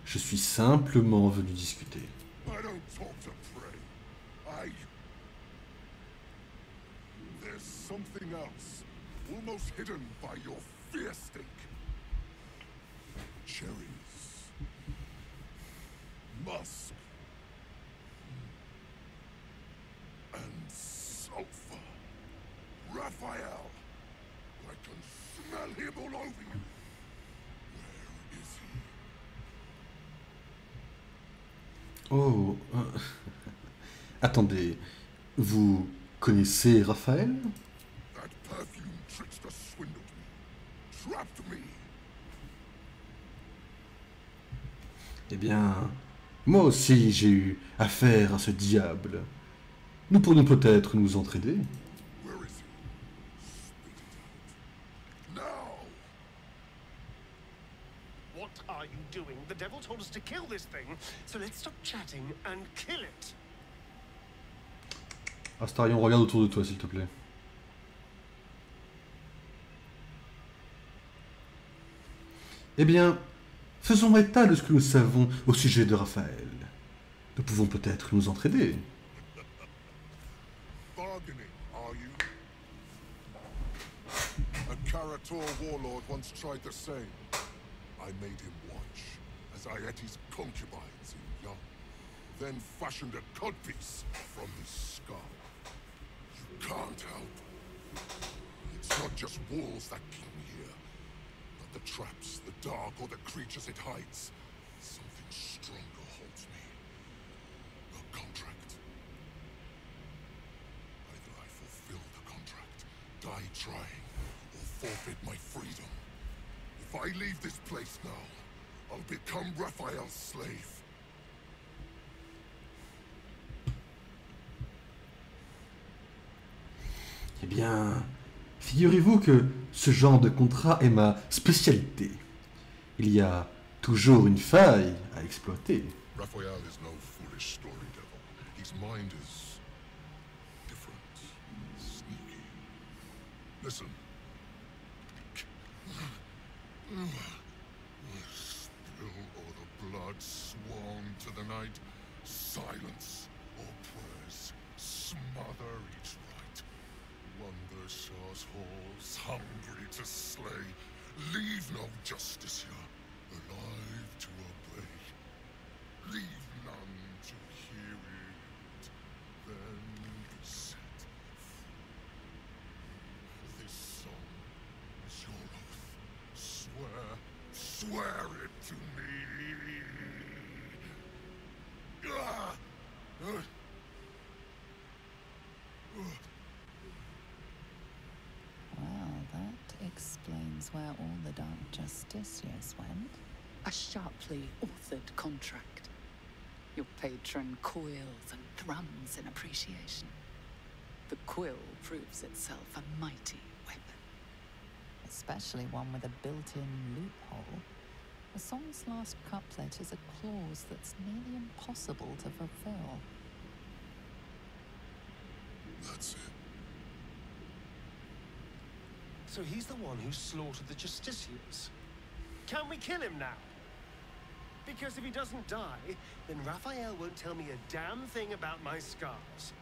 Je suis simplement venu discuter. I don't talk to prey. There's something else, almost hidden by your fear stink. Oh, attendez, vous connaissez Raphaël? That perfume trickster swindled me, trapped me. Eh bien, moi aussi j'ai eu affaire à ce diable. Nous pourrions peut-être nous entraider. Where is he? Spit it out. Now! What are you doing? The devil told us to kill this thing, so let's stop chatting and kill it. Astarion, regarde autour de toi s'il te plaît. Eh bien, faisons état de ce que nous savons au sujet de Raphaël. Nous pouvons peut-être nous entraider. Bargaining, are you? A Karator warlord once tried the same. I made him watch as I ate his concubines in young, then fashioned a codpiece from his skull. You can't help. It's not just walls that keep me here, not the traps, the dark, or the creatures it hides. Something stronger holds me. A contract. Either I fulfill the contract, die trying, or forfeit my freedom. If I leave this place now, I'll become Raphael's slave. Eh bien, figurez-vous que ce genre de contrat est ma spécialité. Il y a toujours une faille à exploiter. Raphael is no foolish story devil. His mind is different, sneaky. Listen. Spill all the blood sworn to the night. Silence all prayers. Smother each right. Wander Shaw's halls, hungry to slay. Leave no justice here, alive to obey. Leave none to hear it, then be set free. This song is your oath. Swear it to me. Ah! Well, that explains where all the Dark Justiciars went. A sharply authored contract. Your patron coils and thrums in appreciation. The quill proves itself a mighty weapon. Especially one with a built-in loophole. The song's last couplet is a clause that's nearly impossible to fulfill. That's it. So he's the one who slaughtered the Justiciars. Can we kill him now? Because if he doesn't die, then Raphael won't tell me a damn thing about my scars.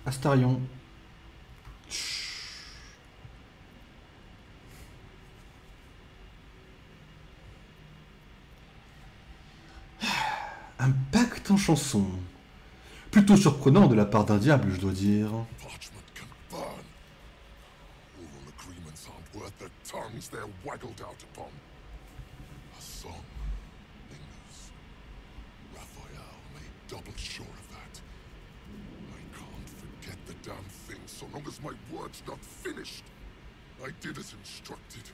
Astarion. Un pacte en chanson. Plutôt surprenant de la part d'un diable, je dois dire. Parchment can burn. Oral agreements aren't worth the tongues they're waggled out upon. A song lingers. Raphael made double sure of that. I can't forget the damn thing so long as my word's not finished. I did as instructed,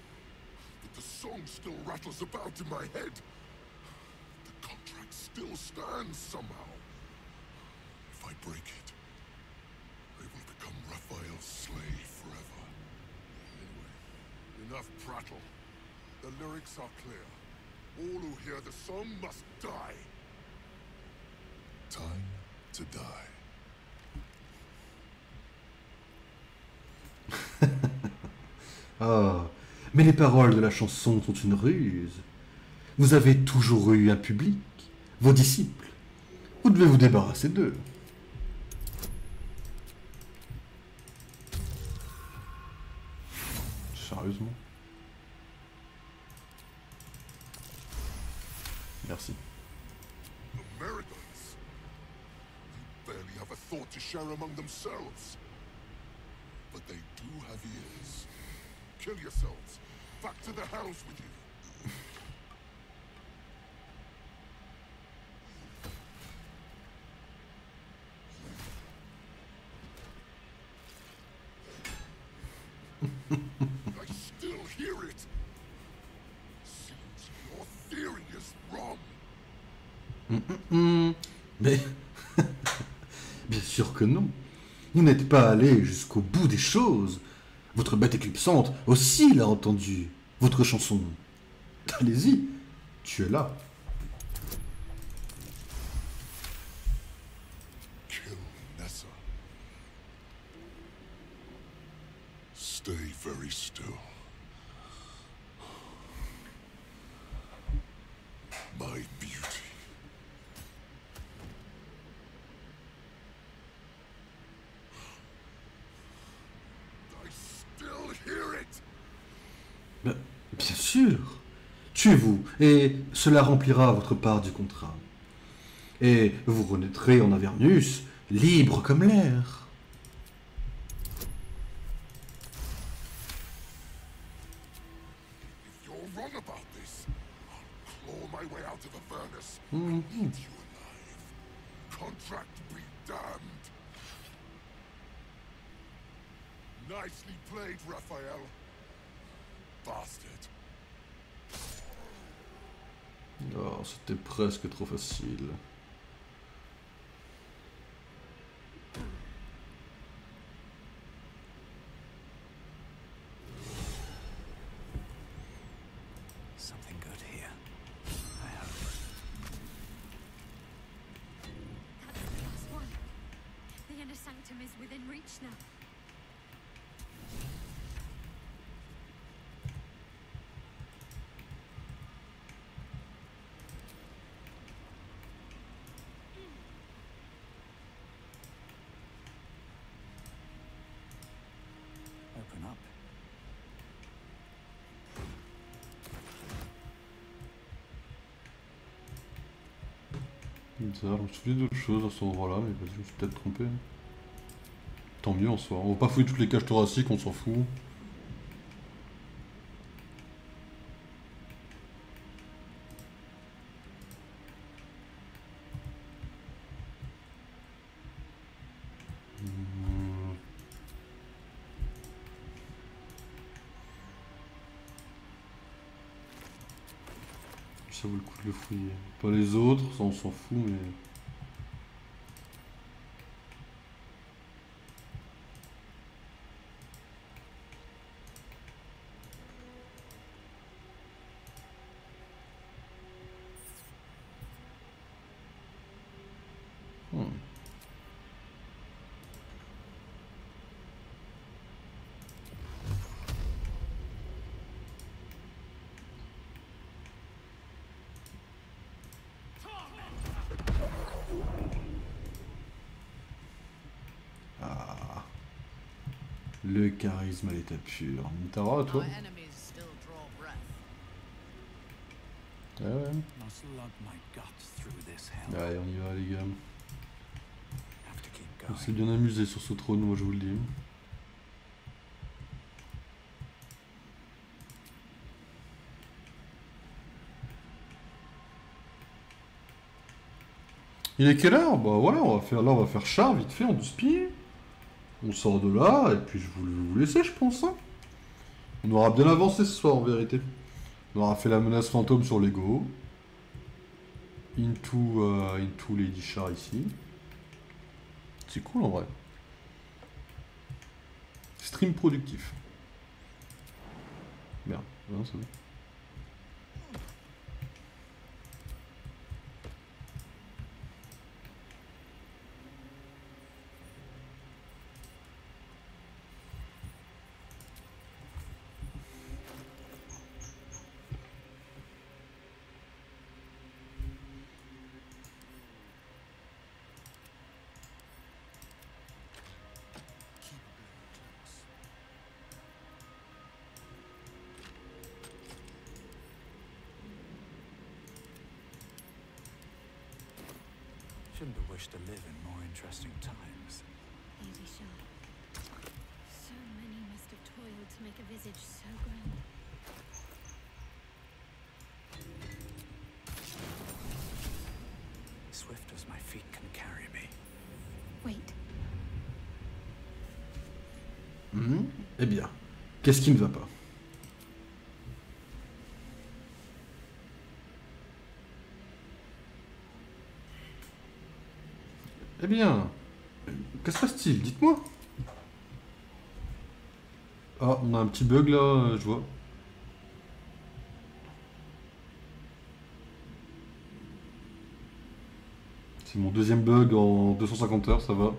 but the song still rattles about in my head. The contract still stands somehow. If I break it, I will become Raphael's slave forever. Anyway, enough prattle. The lyrics are clear. All who hear the song must die. Time to die. Ah, mais les paroles de la chanson sont une ruse. Vous avez toujours eu un public, vos disciples. Vous devez vous débarrasser d'eux. Sérieusement? Merci. Americans? They barely have a thought to share among themselves. But they do have ears. Kill yourselves. Back to the house with you. Mais... Bien sûr que non. Vous n'êtes pas allé jusqu'au bout des choses. Votre bête éclipsante aussi l'a entendu. Votre chanson. Allez-y, tu es là. Kill Nessa. Stay very still. My beauty. I still hear it. Bien sûr. Tuez-vous, et cela remplira votre part du contrat. Et vous renaîtrez en Avernus, libre comme l'air. If you're wrong about this, I'll claw my way out of Avernus and eat you alive. Contract be damned. Nicely played, Raphael. Bastard. Oh, c'était presque trop facile. Something good here. I hope. That's the last one. The inner sanctum is within reach now. Open up. Bizarre, je me souviens d'autres choses à cet endroit-là, mais vas-y, je me suis peut-être trompé. Tant mieux en soi. On va pas fouiller toutes les cages thoraciques, on s'en fout. Ça vaut le coup de le fouiller. Pas les autres, ça on s'en fout, mais... Ah. Le charisme à l'état pur. Mintara, toi? Our enemies still draw breath. Ah ouais. Must lug my guts through this hell. Allez, on y va les gars. Have to keep On going. s'est bien amusé sur ce trône, moi je vous le dis. Il est quelle heure? Bah voilà, on va faire char vite fait en 12 pieds. On sort de là, et puis je vais vous laisser, je pense. Hein. On aura bien avancé ce soir en vérité. On aura fait la menace fantôme sur l'ego. Into Lady Char ici. C'est cool en vrai. Stream productif. Merde, non, c'est bon. Shouldn't have wished to live in more interesting times. Lady Shah. So many must have toiled to make a visage so grand. Swift as my feet can carry me. Wait. Eh bien, qu'est-ce qui ne va pas? Eh bien, que se passe-t-il? Dites-moi. Ah, on a un petit bug là, je vois. C'est mon deuxième bug en 250 heures, ça va.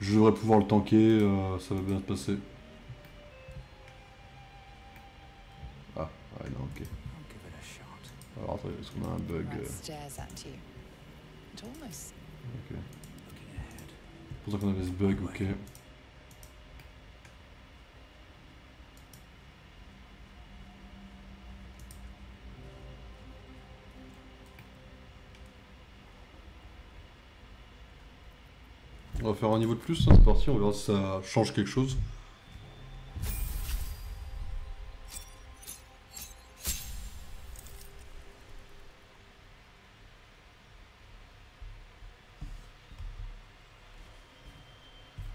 Je devrais pouvoir le tanker, ça va bien se passer. Ah, ouais, non, ok. I'll give it a shot. Alors attendez, est-ce qu'on a un bug Rat stares at you. It almost Ok. Looking ahead. C'est pour ça qu'on avait ce bug, ok. On va faire un niveau de plus, hein, c'est parti, on verra si ça change quelque chose.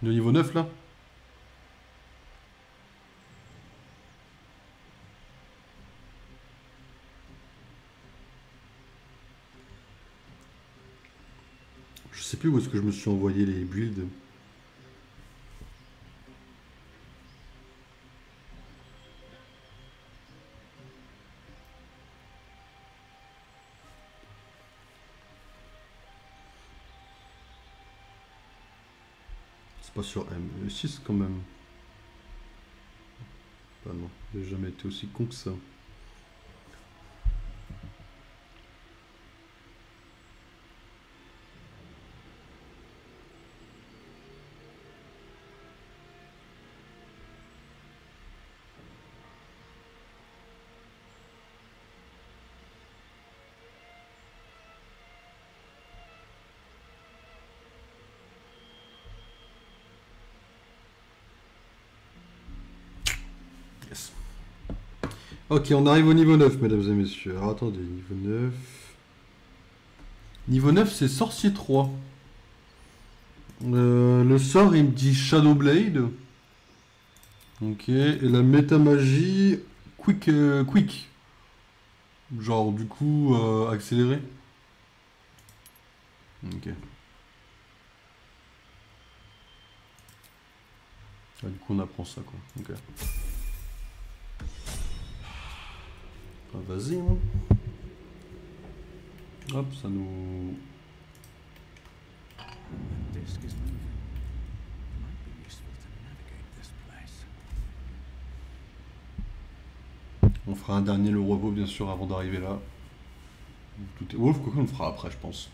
Le niveau 9 là? Je sais plus où est-ce que je me suis envoyé les builds. C'est pas sur M6 quand même. Ah non, j'ai jamais été aussi con que ça. Yes. Ok, on arrive au niveau 9, mesdames et messieurs. Alors attendez, niveau 9. Niveau 9, c'est Sorcier 3. Le sort, il me dit Shadow Blade. Ok, et la méta-magie, Quick. Genre, du coup, accéléré. Ok. Ah, du coup, on apprend ça, quoi. Ok. Ah, vas-y, hein. Hop, ça nous... The disc is moving. Might be useful to navigate this place. On fera un dernier le repos, bien sûr, avant d'arriver là. Tout est... Wolf, quoi qu'on le fera après, je pense.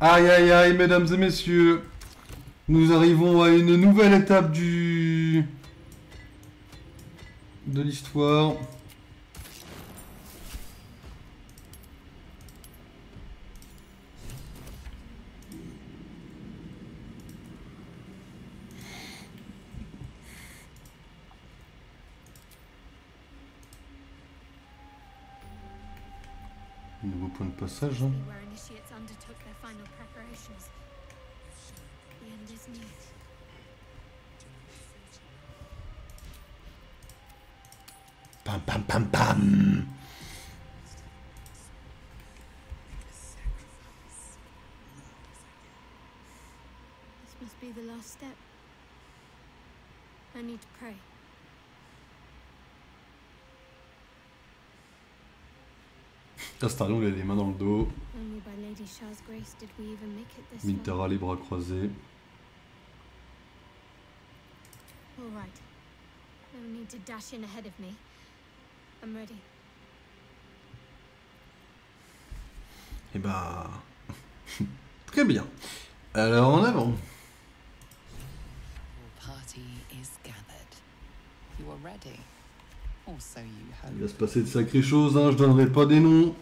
Aïe, aïe, aïe, mesdames et messieurs. Nous arrivons à une nouvelle étape de l'histoire. Nouveau point de passage. Hein. Where initiates undertook their final preparations. The end is near. Pam pam pam pam. This must be the last step. I need to pray. Astarion, il a les mains dans le dos. Only by Lady Shah's grace did we even make it this Mintara, les bras croisés. far. All right. No need to dash in ahead of me. I'm ready. Eh ben... Très bien. Alors, en avant. Your party is gathered. You are ready. Also, you Il va hope. se passer de sacrées choses, hein. Je donnerai pas des noms.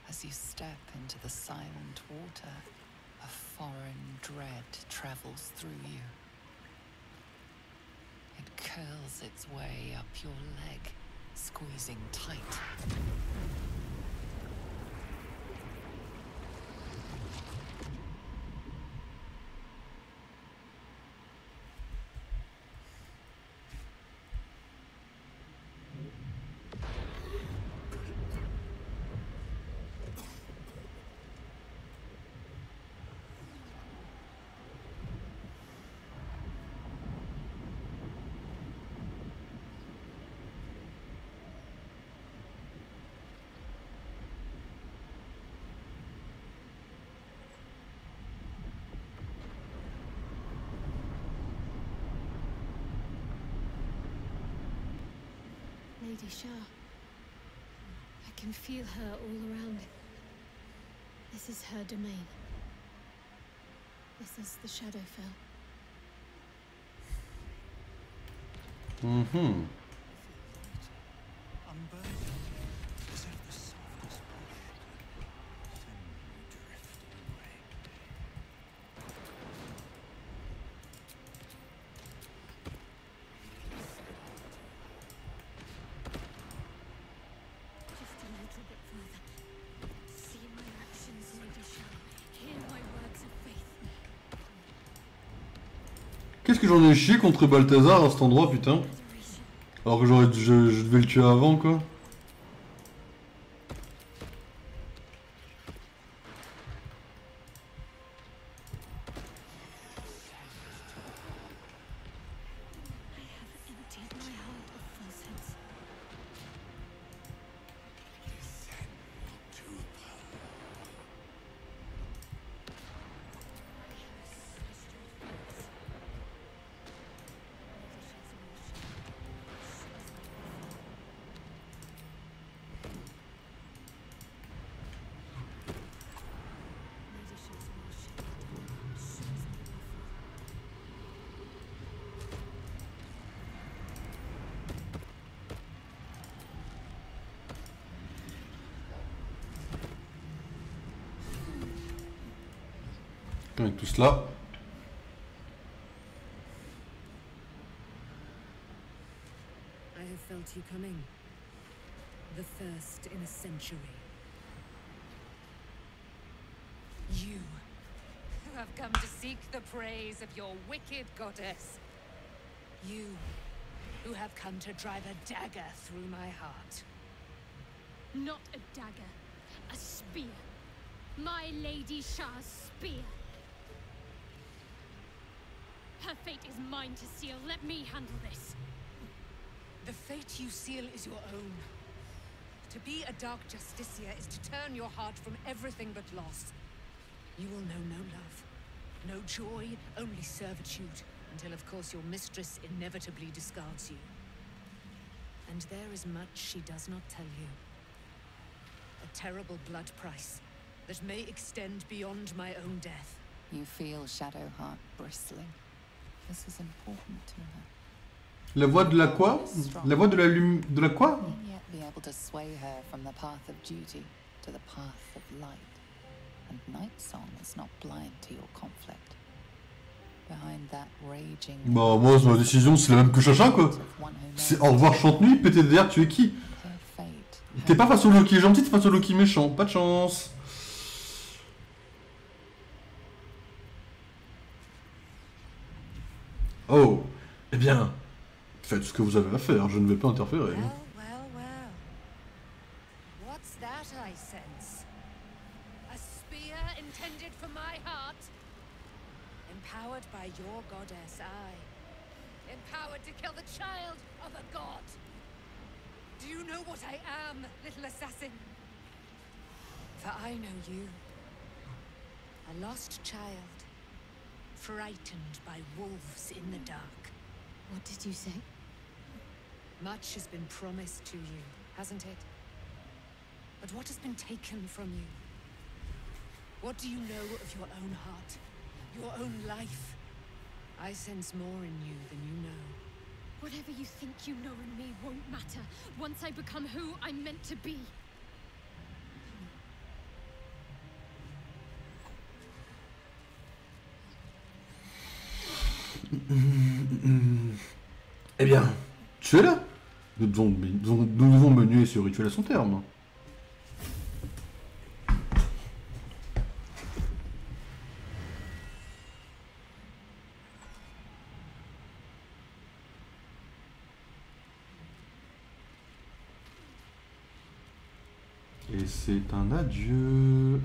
As you step into the silent water, a foreign dread travels through you. It curls its way up your leg, squeezing tight. Lady Shah. I can feel her all around. This is her domain. This is the Shadowfell. Mhm. Unburdened, as if the softest push could send me drifting away. Just a little bit further. See my actions, Lady Shah. Hear my words of faith. Qu'est-ce que j'en ai chié contre Balthazar à cet endroit, putain. Alors que je devais le tuer avant, quoi. I have emptied my heart of falsehoods. Avec tout cela. I have felt you coming. The first in a century. You, who have come to seek the praise of your wicked goddess. You, who have come to drive a dagger through my heart. Not a dagger, a spear. My Lady Shah's spear. Her fate is mine to seal. Let me handle this. The fate you seal is your own. To be a Dark Justiciar is to turn your heart from everything but loss. You will know no love, no joy, only servitude, until of course your mistress inevitably discards you. And there is much she does not tell you. A terrible blood price that may extend beyond my own death. You feel Shadowheart bristling. This is important to her. La voix de la quoi? La voix de la quoi? And yet be able to sway her from the path of duty to the path of light. And Nightsong is not blind to your conflict. Behind that raging... Bah moi ma décision c'est la même que Chacha quoi. C'est au revoir chante-nuit, PTDR tu es qui? T'es pas face au Loki gentil, t'es face au Loki méchant, pas de chance. Oh, eh bien, faites ce que vous avez à faire, je ne vais pas interférer. Well. What's that I sense? A spear intended for my heart? Empowered by your goddess, empowered to kill the child of a god. Do you know what I am, little assassin? For I know you. A lost child. Frightened by wolves in the dark. What did you say? Much has been promised to you, hasn't it? But what has been taken from you? What do you know of your own heart? Your own life? I sense more in you than you know. Whatever you think you know in me won't matter once I become who I'm meant to be. Eh bien, tu es là. Nous devons mener ce rituel à son terme. Et c'est un adieu.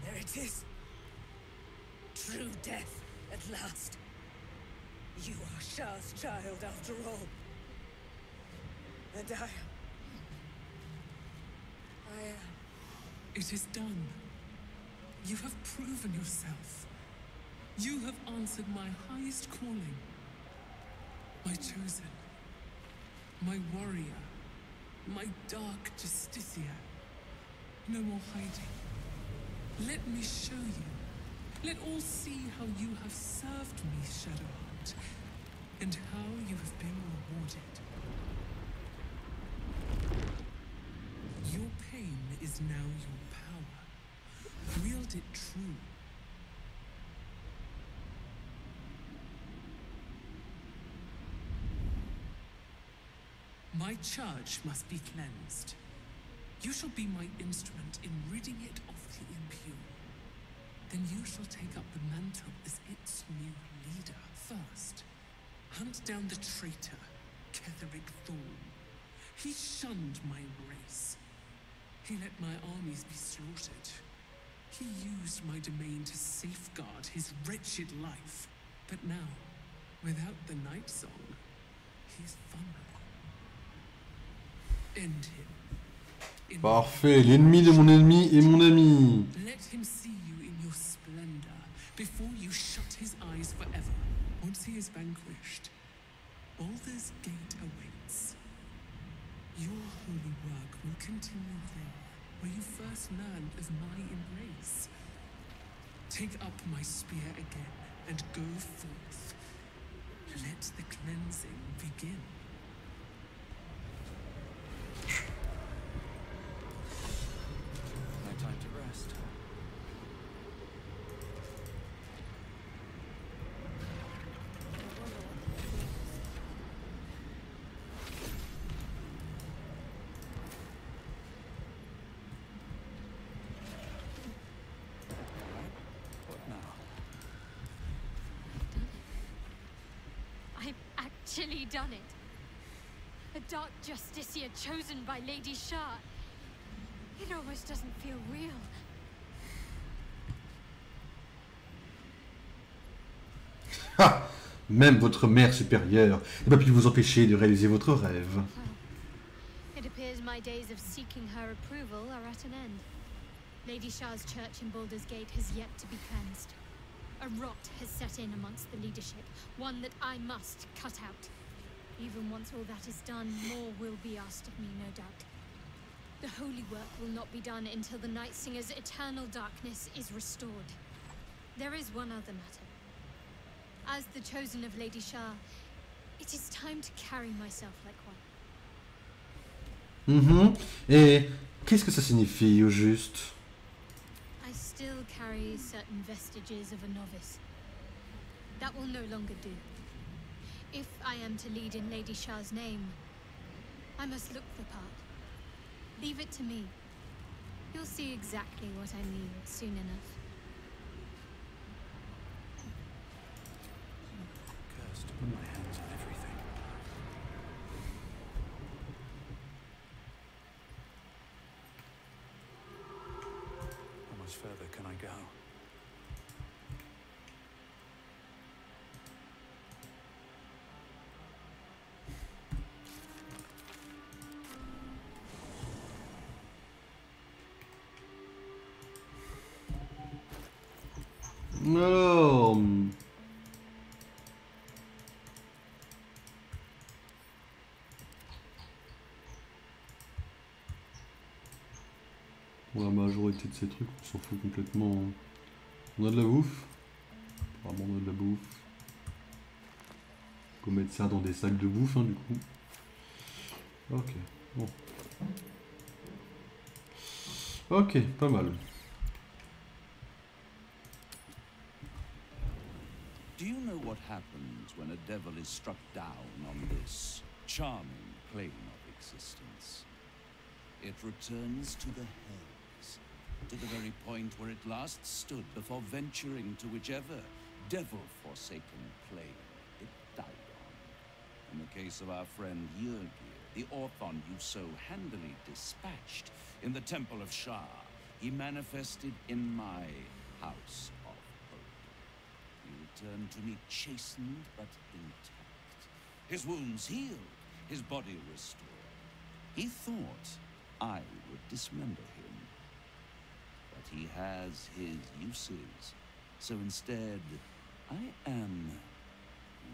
There it is. True death at last. You are Shah's child after all. And I am. It is done. You have proven yourself. You have answered my highest calling. My chosen. My warrior. My dark Justicia. No more hiding. Let me show you. Let all see how you have served me, Shadowheart, and how you have been rewarded. Your pain is now your power. Wield it true. My charge must be cleansed. You shall be my instrument in ridding it of the impure. Then you shall take up the mantle as its new leader. First, hunt down the traitor, Ketheric Thorn. He shunned my race. He let my armies be slaughtered. He used my domain to safeguard his wretched life. But now, without the Night Song, he's vulnerable. End him. Parfait, l'ennemi de mon ennemi est mon ami. Let him see you in your splendor before you shut his eyes forever. Once he is vanquished, Baldur's Gate awaits. Your holy work will continue there, where you first learned of my embrace. Take up my spear again and go forth. Let the cleansing begin. No time to rest. What now? I've actually done it. A dark Justicia chosen by Lady Shah. It almost doesn't feel real. Ha! Même votre mère supérieure n'a pas pu vous empêcher de réaliser votre rêve. It appears my days of seeking her approval are at an end. Lady Shah's church in Baldur's Gate has yet to be cleansed. A rot has set in amongst the leadership, one that I must cut out. Even once all that is done, more will be asked of me, no doubt. The holy work will not be done until the Night Singer's eternal darkness is restored. There is one other matter. As the chosen of Lady Shah, it is time to carry myself like one. Et qu'est-ce que ça signifie au juste? I still carry certain vestiges of a novice. That will no longer do. If I am to lead in Lady Shah's name, I must look the part. Leave it to me. You'll see exactly what I mean soon enough. Cursed to put my hands on everything. How much further can I go? Alors... Pour la majorité de ces trucs, on s'en fout complètement. On a de la bouffe. Apparemment on a de la bouffe. Faut mettre ça dans des sacs de bouffe, hein, du coup. Ok, bon. Ok, pas mal. Do you know what happens when a devil is struck down on this charming plane of existence? It returns to the hells, to the very point where it last stood before venturing to whichever devil-forsaken plane it died on. In the case of our friend Yurgir, the Orthon you so handily dispatched in the Temple of Shah, he manifested in my house of hope. He returned to me chastened but intact. His wounds healed, his body restored. He thought I would dismember him. But he has his uses. So instead, I am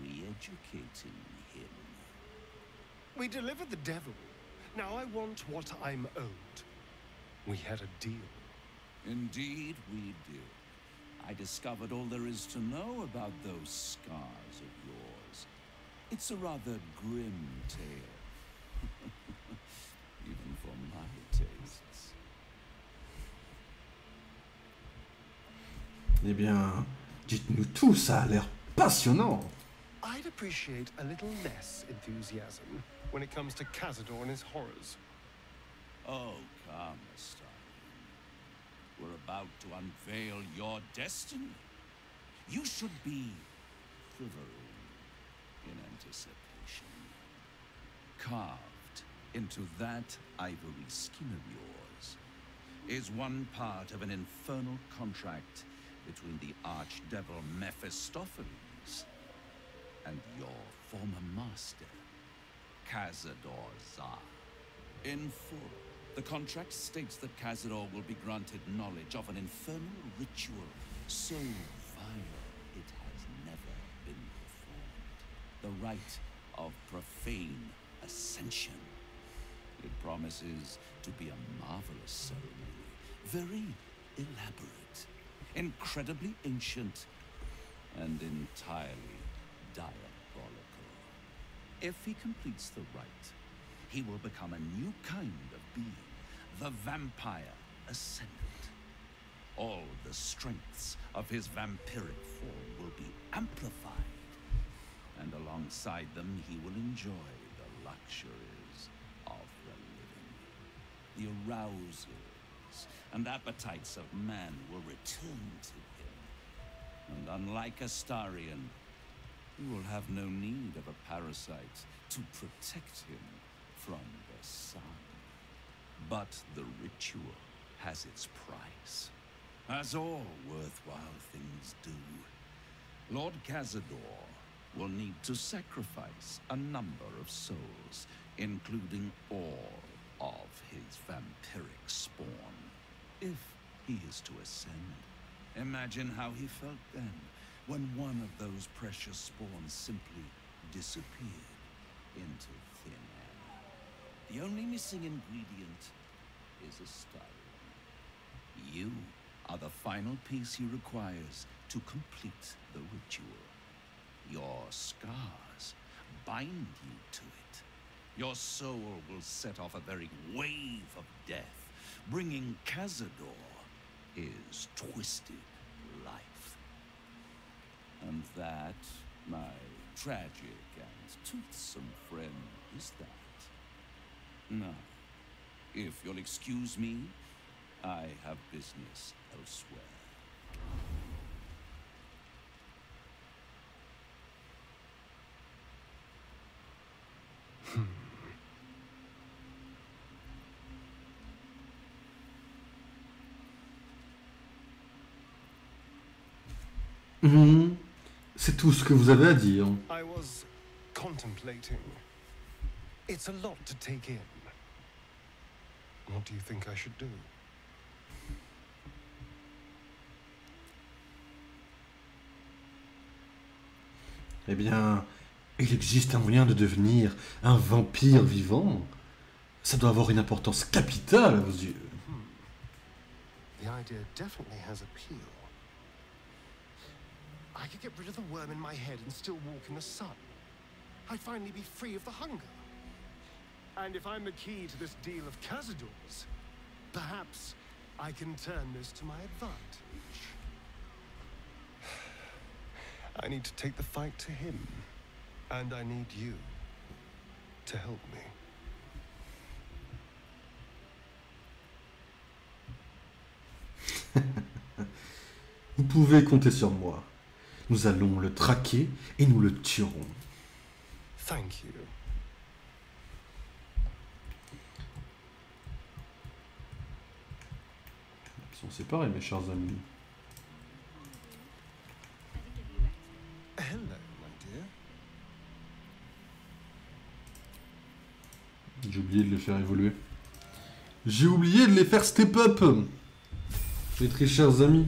re-educating him. We delivered the devil. Now I want what I'm owed. We had a deal. Indeed, we did. I discovered all there is to know about those scars of yours. It's a rather grim tale. Even for my tastes. Eh bien, dites-nous tout, ça a l'air passionnant. I'd appreciate a little less enthusiasm when it comes to Cazador and his horrors. Oh, come, Astarion. We're about to unveil your destiny. You should be quivering in anticipation. Carved into that ivory skin of yours is one part of an infernal contract between the archdevil Mephistopheles and your former master, Cazador Zar. In full, the contract states that Cazador will be granted knowledge of an infernal ritual so vile it has never been performed. The rite of profane ascension. It promises to be a marvelous ceremony, very elaborate, incredibly ancient, and entirely diabolical. If he completes the rite, he will become a new kind of being, the Vampire Ascendant. All the strengths of his vampiric form will be amplified, and alongside them he will enjoy the luxuries of the living. The arousals and appetites of man will return to him, and unlike Astarion, he will have no need of a parasite to protect him from the sun. But the ritual has its price, as all worthwhile things do. Lord Cazador will need to sacrifice a number of souls, including all of his vampiric spawn, if he is to ascend. Imagine how he felt then, when one of those precious spawns simply disappeared into thin air. The only missing ingredient is Astarion. You are the final piece he requires to complete the ritual. Your scars bind you to it. Your soul will set off a very wave of death, bringing Cazador his twisted life. And that, my tragic and toothsome friend, is that. Now, if you'll excuse me, I have business elsewhere. C'est tout ce que vous avez à dire. I was contemplating. It's a lot to take in. What do you think I should do? Eh bien, il existe un moyen de devenir un vampire vivant. Ça doit avoir une importance capitale à vos yeux. The idea definitely has appeal. I could get rid of the worm in my head and still walk in the sun. I'd finally be free of the hunger. And if I'm the key to this deal of Cazador's, perhaps I can turn this to my advantage. I need to take the fight to him, and I need you to help me. Vous pouvez compter sur moi. Nous allons le traquer et nous le tuerons. Thank you. Ils sont séparés, mes chers amis. Hello, my dear. J'ai oublié de les faire évoluer. J'ai oublié de les faire step up. Mes très chers amis.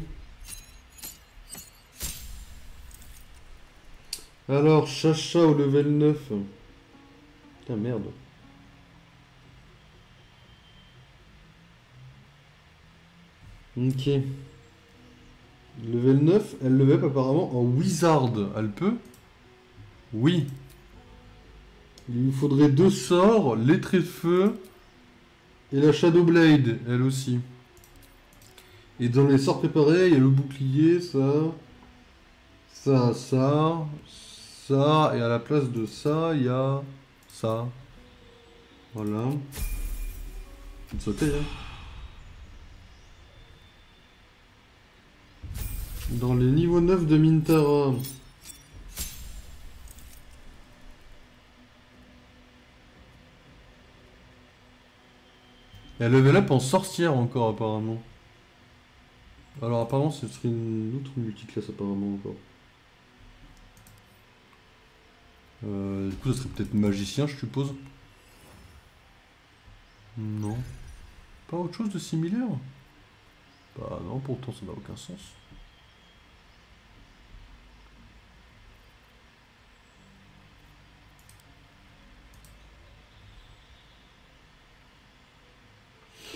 Alors, Chacha au level 9. Putain, merde. Ok. Level 9, elle level up apparemment en Wizard. Elle peut? Oui. Il nous faudrait 2 sorts, les traits de feu et la Shadow Blade, elle aussi. Et dans les sorts préparés, il y a le bouclier, ça, ça, et à la place de ça, il y a ça. Voilà. Faut sauter, hein. Dans les niveaux 9 de Mintara. Elle level up en sorcière encore apparemment. Alors apparemment ce serait une autre multiclasse apparemment encore. Du coup ça serait peut-être magicien je suppose. Non. Pas autre chose de similaire? Bah non, pourtant ça n'a aucun sens.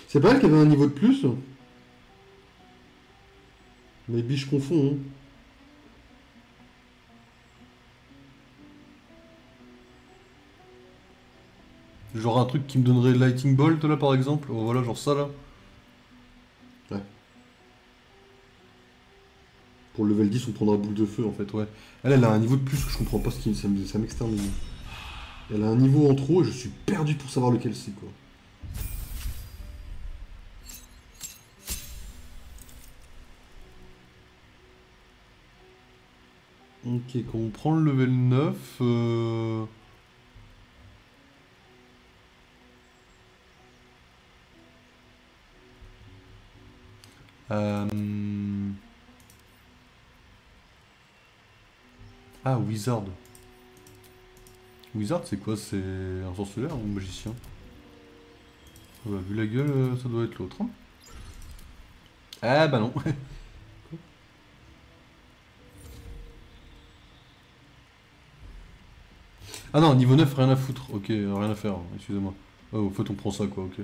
C'est pas elle qui avait un niveau de plus? Maybe je confonds. Hein. Genre un truc qui me donnerait Lightning Bolt là par exemple. Oh, voilà, genre ça là. Ouais. Pour le level 10 on prendra boule de feu en fait, ouais. Elle a un niveau de plus que je comprends pas ce qui ça m'extermine. Elle a un niveau en trop et je suis perdu pour savoir lequel c'est quoi. Ok, quand on prend le level 9, Ah, Wizard. Wizard, c'est quoi? C'est un sorceleur ou un magicien? Ouais, vu la gueule, ça doit être l'autre. Hein. Ah bah non. Ah non, niveau 9, rien à foutre. Ok, rien à faire, excusez-moi. Oh, au fait, on prend ça, quoi, ok.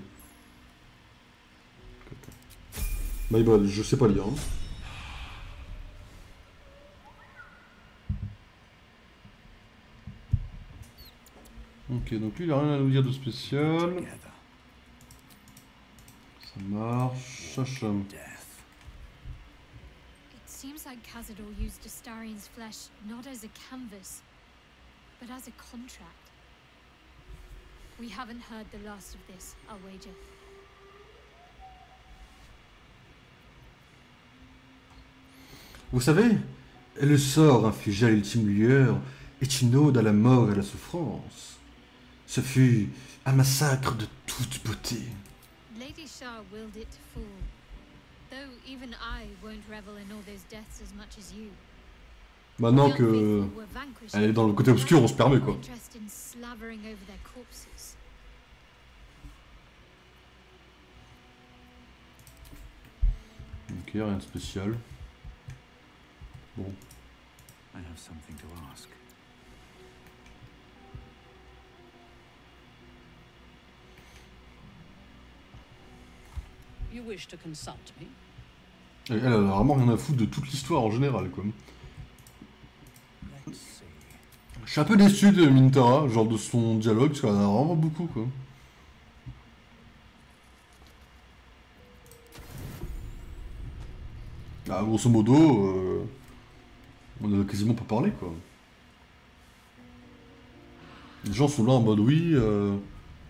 My bad, je sais pas lire. Hein. Ok, donc lui, il a rien à nous dire de spécial. Ça marche. Chacham. It seems like Cazador used Astarian's flesh not as a canvas, but as a contract. We haven't heard the last of this, I'll wager. Vous savez, le sort infligé à l'ultime lueur est une ode à la mort et à la souffrance. Ce fut un massacre de toute beauté. Lady Shah willed it to fall, though even I won't revel in all those deaths as much as you. Maintenant que elle est dans le côté obscur, on se permet quoi. Ok, rien de spécial. Bon. I have something to ask. You wish to consult me? Elle a vraiment rien à foutre de toute l'histoire en général quoi. Je suis un peu déçu de Mintara, genre de son dialogue, parce qu'elle en a vraiment beaucoup quoi. Ah, grosso modo, on a quasiment pas parlé quoi. Les gens sont là en mode oui,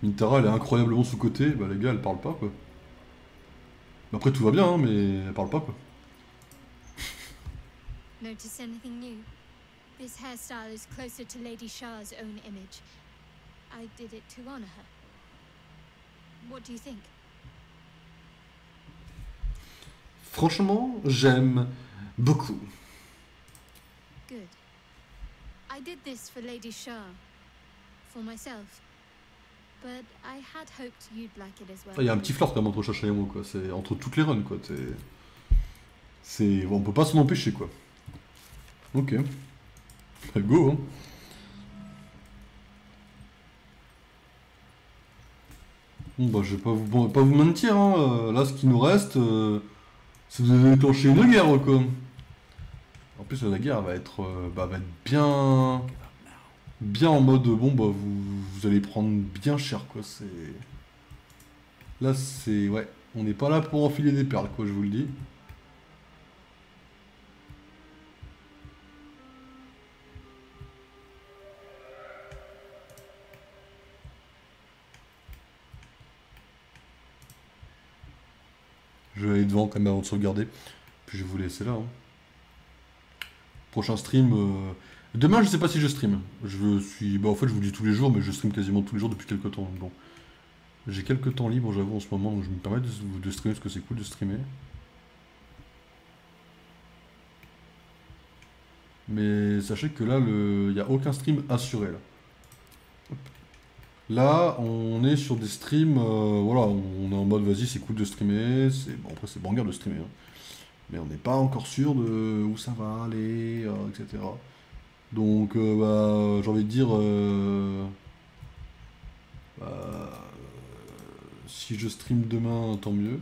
Mintara elle est incroyablement sous-cotée, bah les gars elle parle pas quoi. Après tout va bien hein, mais elle parle pas quoi. Notice anything new? This hairstyle is closer to Lady Shah's own image. I did it to honor her. What do you think? Franchement, j'aime beaucoup. Good. I did this for Lady Shah. For myself. But I had hoped you'd like it as well. Il y a un petit flirt quand même entre Chacha et moi quoi, c'est entre toutes les runs quoi, C'est... On peut pas s'en empêcher, quoi. Ok. Go, hein. Bon, bah, je vais pas vous mentir, hein. Là, ce qui nous reste, c'est de déclencher une guerre, quoi. En plus, la guerre va être bien... Bien en mode, bon, bah, vous allez prendre bien cher, quoi. C'est... Là, c'est... Ouais, on n'est pas là pour enfiler des perles, quoi, je vous le dis. Je vais aller devant quand même avant de sauvegarder. Puis je vais vous laisser là. Hein. Prochain stream... Demain, je sais pas si je stream. Je suis... Bah, en fait, je vous le dis tous les jours, mais je stream quasiment tous les jours depuis quelques temps. Bon. J'ai quelques temps libres, j'avoue, en ce moment, donc je me permets de streamer, parce que c'est cool de streamer. Mais sachez que là, il n'y a aucun stream assuré, là. Hop. Là, on est sur des streams, voilà, on est en mode, vas-y, c'est cool de streamer, bon, après, c'est banger de streamer, hein. Mais on n'est pas encore sûr de où ça va aller, etc. Donc, bah, j'ai envie de dire... si je stream demain, tant mieux.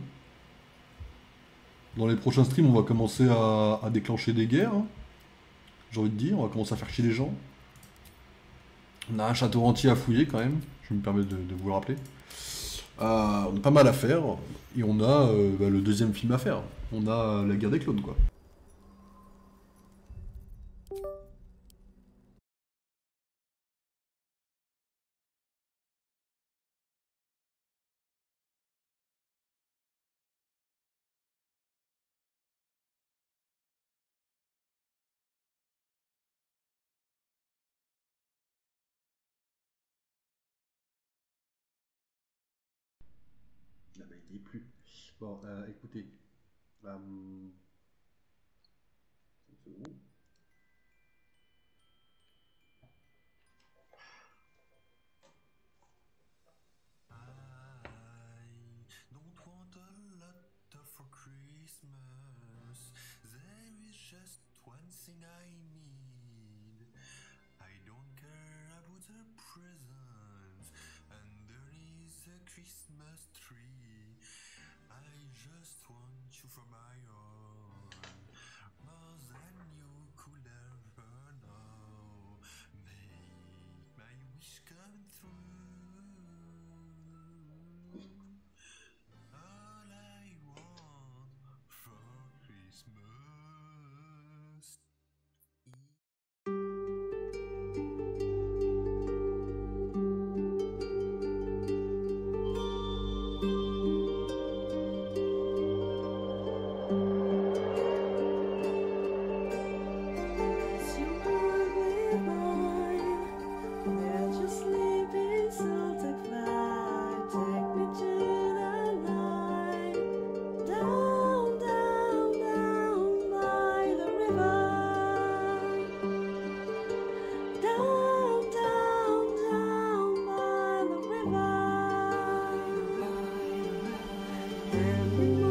Dans les prochains streams, on va commencer à déclencher des guerres. Hein. J'ai envie de dire, on va commencer à faire chier les gens. On a un château entier à fouiller quand même, je me permets de vous le rappeler. On a pas mal à faire, et on a le deuxième film à faire. On a la guerre des clones, quoi. Ah bah il n'y est plus. Bon, écoutez. C'est bon. Don't want a lot for Christmas. There is just one thing I need. I don't care about the presents underneath the Christmas tree. I just want you for my own, more than you could ever know. Make my wish come true. All I want for Christmas. Every